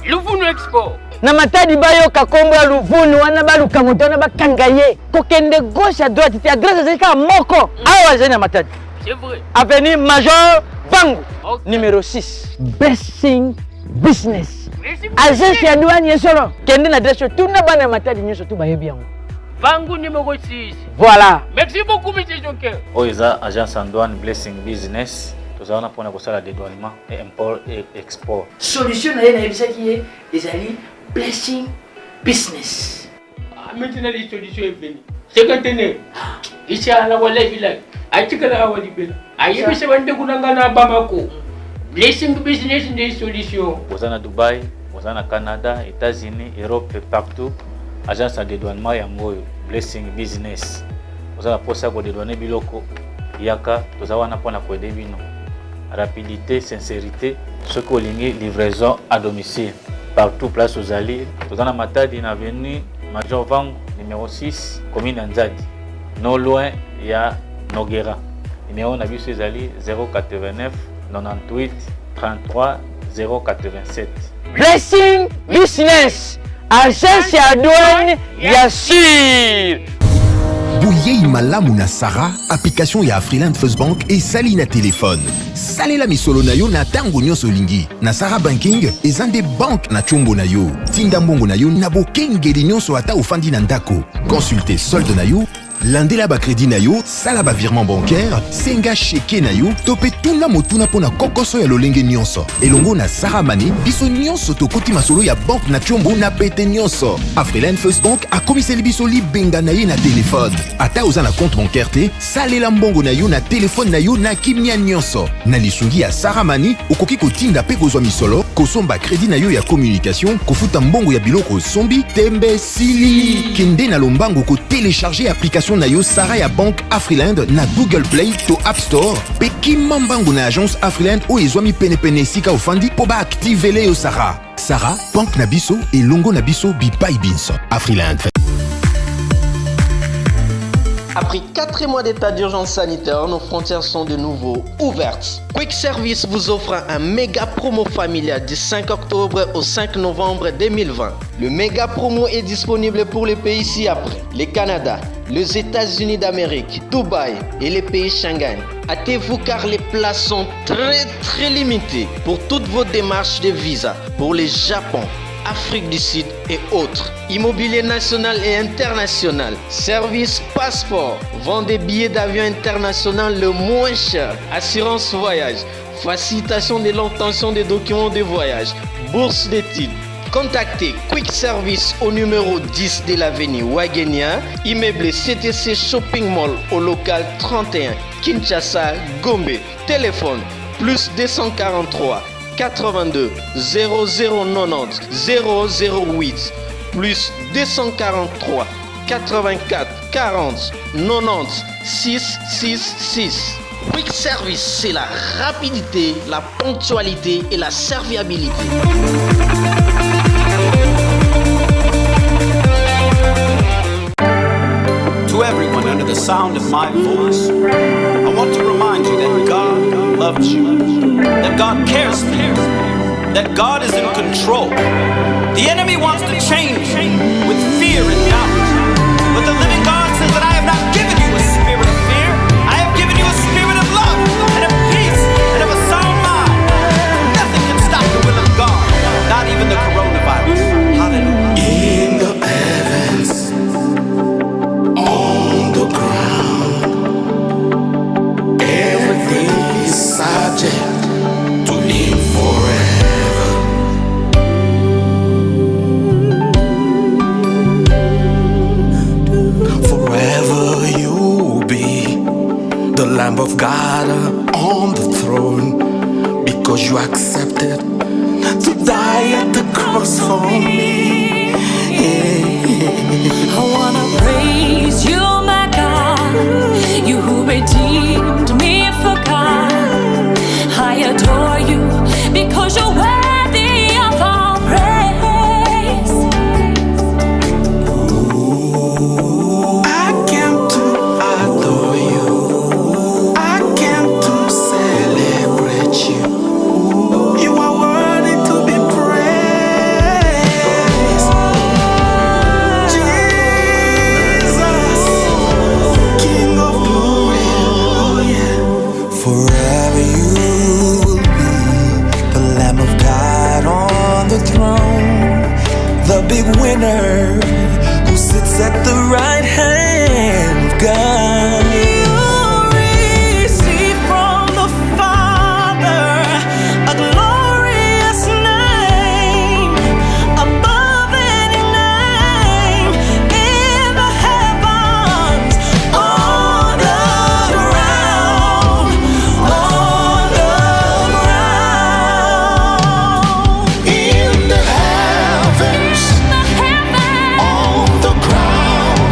Luvunu Export. Na matadi bayo kakombo ya Luvunu wana baluka moto na bakangaye. Kokende gauche à droite, tu adresse zika moko. Awa zena matadi. C'est vrai. Avenue Major Bango, numéro 6. Blessing Business. Agence ya douane yesolo. Kende na adresse tout na bana matadi nyoso tout bayebi yango. Bango numéro 6. Voilà. Merci beaucoup, monsieur Jonker. Oiza agence en douane Blessing Business. Nous avons pour le dédouanement et import et export. Solution na yebisa qui est les alliés Blessing Business. Maintenant les solutions est venue. C'est conteneur. Ici à la Walla village. Atikala awali bela. Ayebi se wande kunanga na Bamako. Blessing Business des solutions. Vous en à Dubaï, vous en à Canada, États-Unis, Europe et partout. Agence de dédouanement Yangoyo, Blessing Business. Vous avez pour ça que dédouaner biloko. Yaka, vous avez un pour aider bino. Rapidité, sincérité, ce que vous livraison à domicile. Partout, place aux alliés. Vous avez Matadi, une avenue, Major Vang, numéro 6, commune Anzadi. Non loin, il y a Noguera. Numéro on a vu ces alliés 089 98 33 087. Blessing Business. Agence ya douane ya sûr. Bouyei malamu na Sarah, application ya Afriland First Bank et sali na téléphone. Salela misolo na yo na tango nyonso lingi. Na Sarah Banking, ezande bank na chombo na yo. Tinda mbongo na yo na bokengeli nyonso ata ofandi na ndako. Consultez solde na yo, landela ba crédit na yo, sala ba virement bancaire, senga cheke na yo, topé tuna motuna pona kokoso ya lolenge nyonso. Elongo na Sarah Money, biso nyonso tokoti masolo ya bank na chombo na pete nyonso. Afriland First Bank a komiseli biso libenga na ye na téléphone. Ata oza na compte bancaire te, salela mbongo na yo na téléphone na yo na kimia nyonso. Na lisungi ya Sarah Money, okoki kotinda pe kozwa misolo, kosomba crédit na yo ya communication, kofuta mbongo ya biloko sombi, tembe sili. Kende na lombango ko télécharger application na yo Sarah ya Bank Afriland na Google Play to App Store. Pe kimambango na agence Afriland o ezwami pene sika ofandi po ba activele yo Sarah. Sarah, Bank na biso et longo na biso bipai binso. Afriland. Après 4 mois d'état d'urgence sanitaire, nos frontières sont de nouveau ouvertes. Quick Service vous offre un méga promo familial du 5 octobre au 5 novembre 2020. Le méga promo est disponible pour les pays ci-après: le Canada, les États-Unis d'Amérique, Dubaï et les pays Schengen. Hâtez-vous car les places sont très limitées pour toutes vos démarches de visa pour le Japon, Afrique du Sud et autres. Immobilier national et international, service passeport, vend des billets d'avion international le moins cher, assurance voyage, facilitation de l'obtention des documents de voyage, bourse d'études, Contactez Quick Service au numéro 10 de l'avenue Wagenia, immeuble CTC Shopping Mall au local 31, Kinshasa, Gombe. Téléphone plus 243 82 0090 008 plus 243 84 40 90 666. Quick Service, c'est la rapidité, la ponctualité et la serviabilité. To everyone under the sound of my voice, I want to remind you that God loves you, that God cares for you, that God is in control. The enemy wants to change you with fear and doubt, but the living God says that I have not given you a spirit of fear. I have given you a spirit of love and of peace and of a sound mind. Nothing can stop the will of God, not even the coronavirus. Hallelujah. In the heavens, on the ground, everything is subject to live forever. Forever you will be the Lamb of God on the throne, because you accepted to die at the cross for me. I wanna praise you, my God, you who redeemed me for God. I adore you because you're worthy of all praise. I came to adore you, I came to celebrate you. You are worthy to be praised. Jesus, King of glory, oh yeah. Forever you will be the Lamb of God on the throne, the big winner who sits at the right hand of God. You receive from the Father a glorious name above any name in the heavens, on the ground, on the ground. In the heavens, on the ground,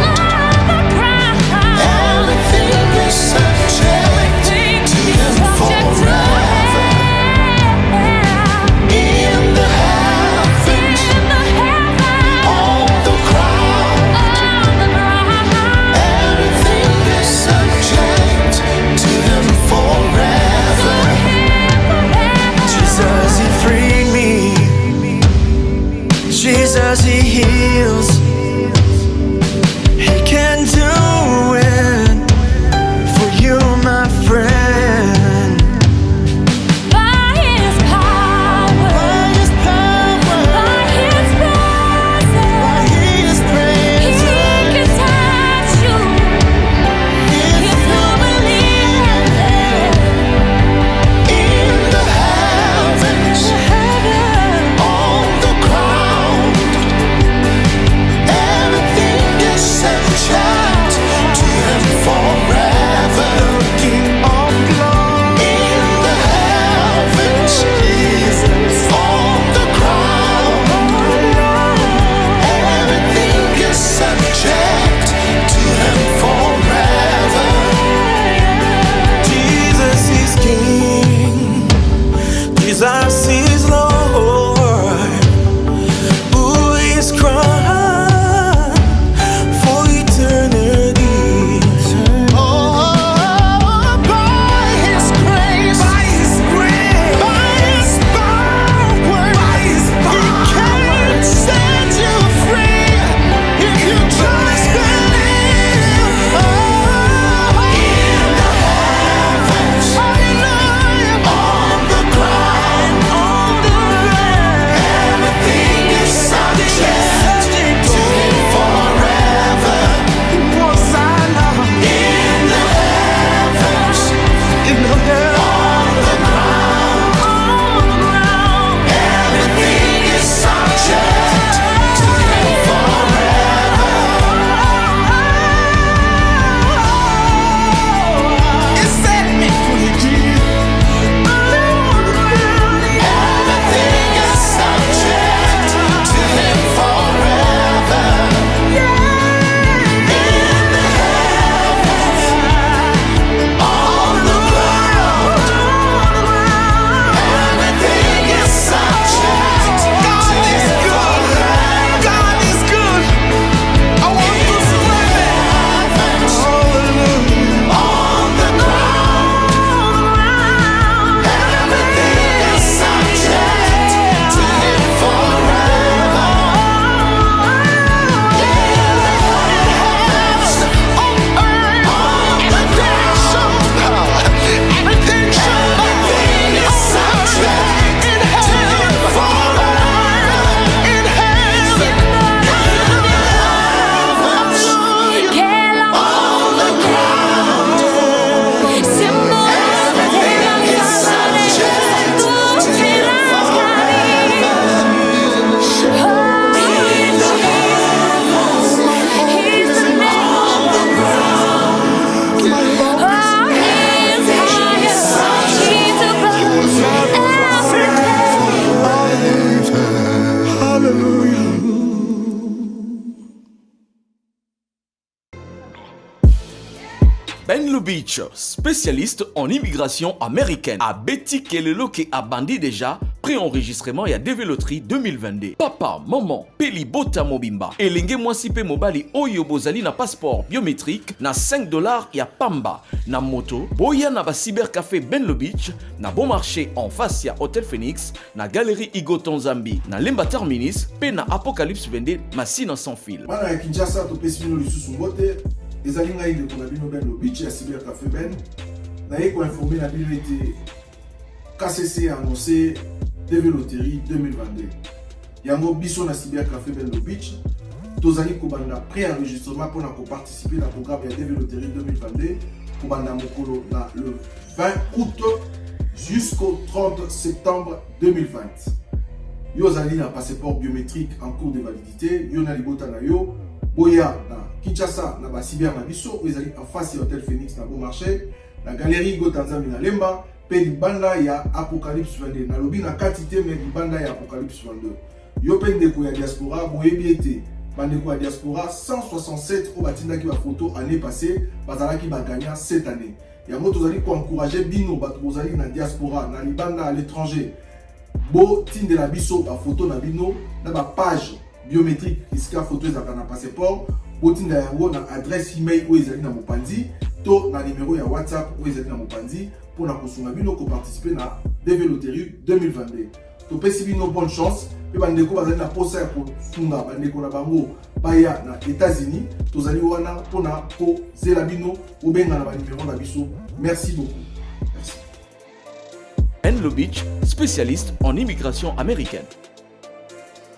Beach, spécialiste en immigration américaine. A Betty Kelelo qui a bandi déjà, pré-enregistrement et à déveloterie 2022. Papa, maman, Peli Bota Mobimba. Elenge Mwasipe Mobali Oyo Bozali na passeport biométrique na $5 ya Pamba. Na moto, Boya na ba cybercafé Benlo Beach, na bon marché en face ya Hotel Phoenix, na galerie Igo Tonzambi, na Lemba Terminis, pe na Apocalypse Vende, Massina sans fil. Mana ya Kinshasa to pesino lisusu mbote, ezali ngai de ko na bino Benlo Beach ya cybercafé Ben. Na yeko informé na bino ete KCC a annoncé Déveloterie 2022. Yango biso na cybercafé Benlo Beach. Tozali kobanda pré-enregistrement pour participer à programme de Déveloterie 2022. Kobanda mokolo na le 20 août jusqu'au 30 septembre 2020. Yo zali na passeport biométrique en cours de validité. Yo na libota na yo. Boya na Kinshasa na ba cyber na biso. Yo zali en face du Hotel Phoenix na bon marché. La galerie Igo Tonzambi na Lemba. Pe libanda ya Apocalypse 22. Na lobi na katite mais libanda ya Apocalypse 22. Yo pe ndeko ya diaspora boyebi ete bandeko ya diaspora 167 au batindaki ba photo année passée bazalaki ba gagnant cette année. Yango tozali ko encourager bino bato bozali na diaspora na libanda à l'étranger. Bo tinde la biso ba photo na bino na ba page biométrique iska photo ezaka na passeport. Bo tinda yango na adresse email ou ezali na mopanzi to na numéro ya WhatsApp ou ezali na mopanzi pour na kosunga bino ko participer na Déveloterie 2022. To pesi bino bonne chance. Pe bandeko bazali na posa ya kosunga bandeko na bango baya na États-Unis. Tozali wana pona ko zela bino obenga na ba numéro na biso. Merci beaucoup. Merci. Benlo Beach, spécialiste en immigration américaine.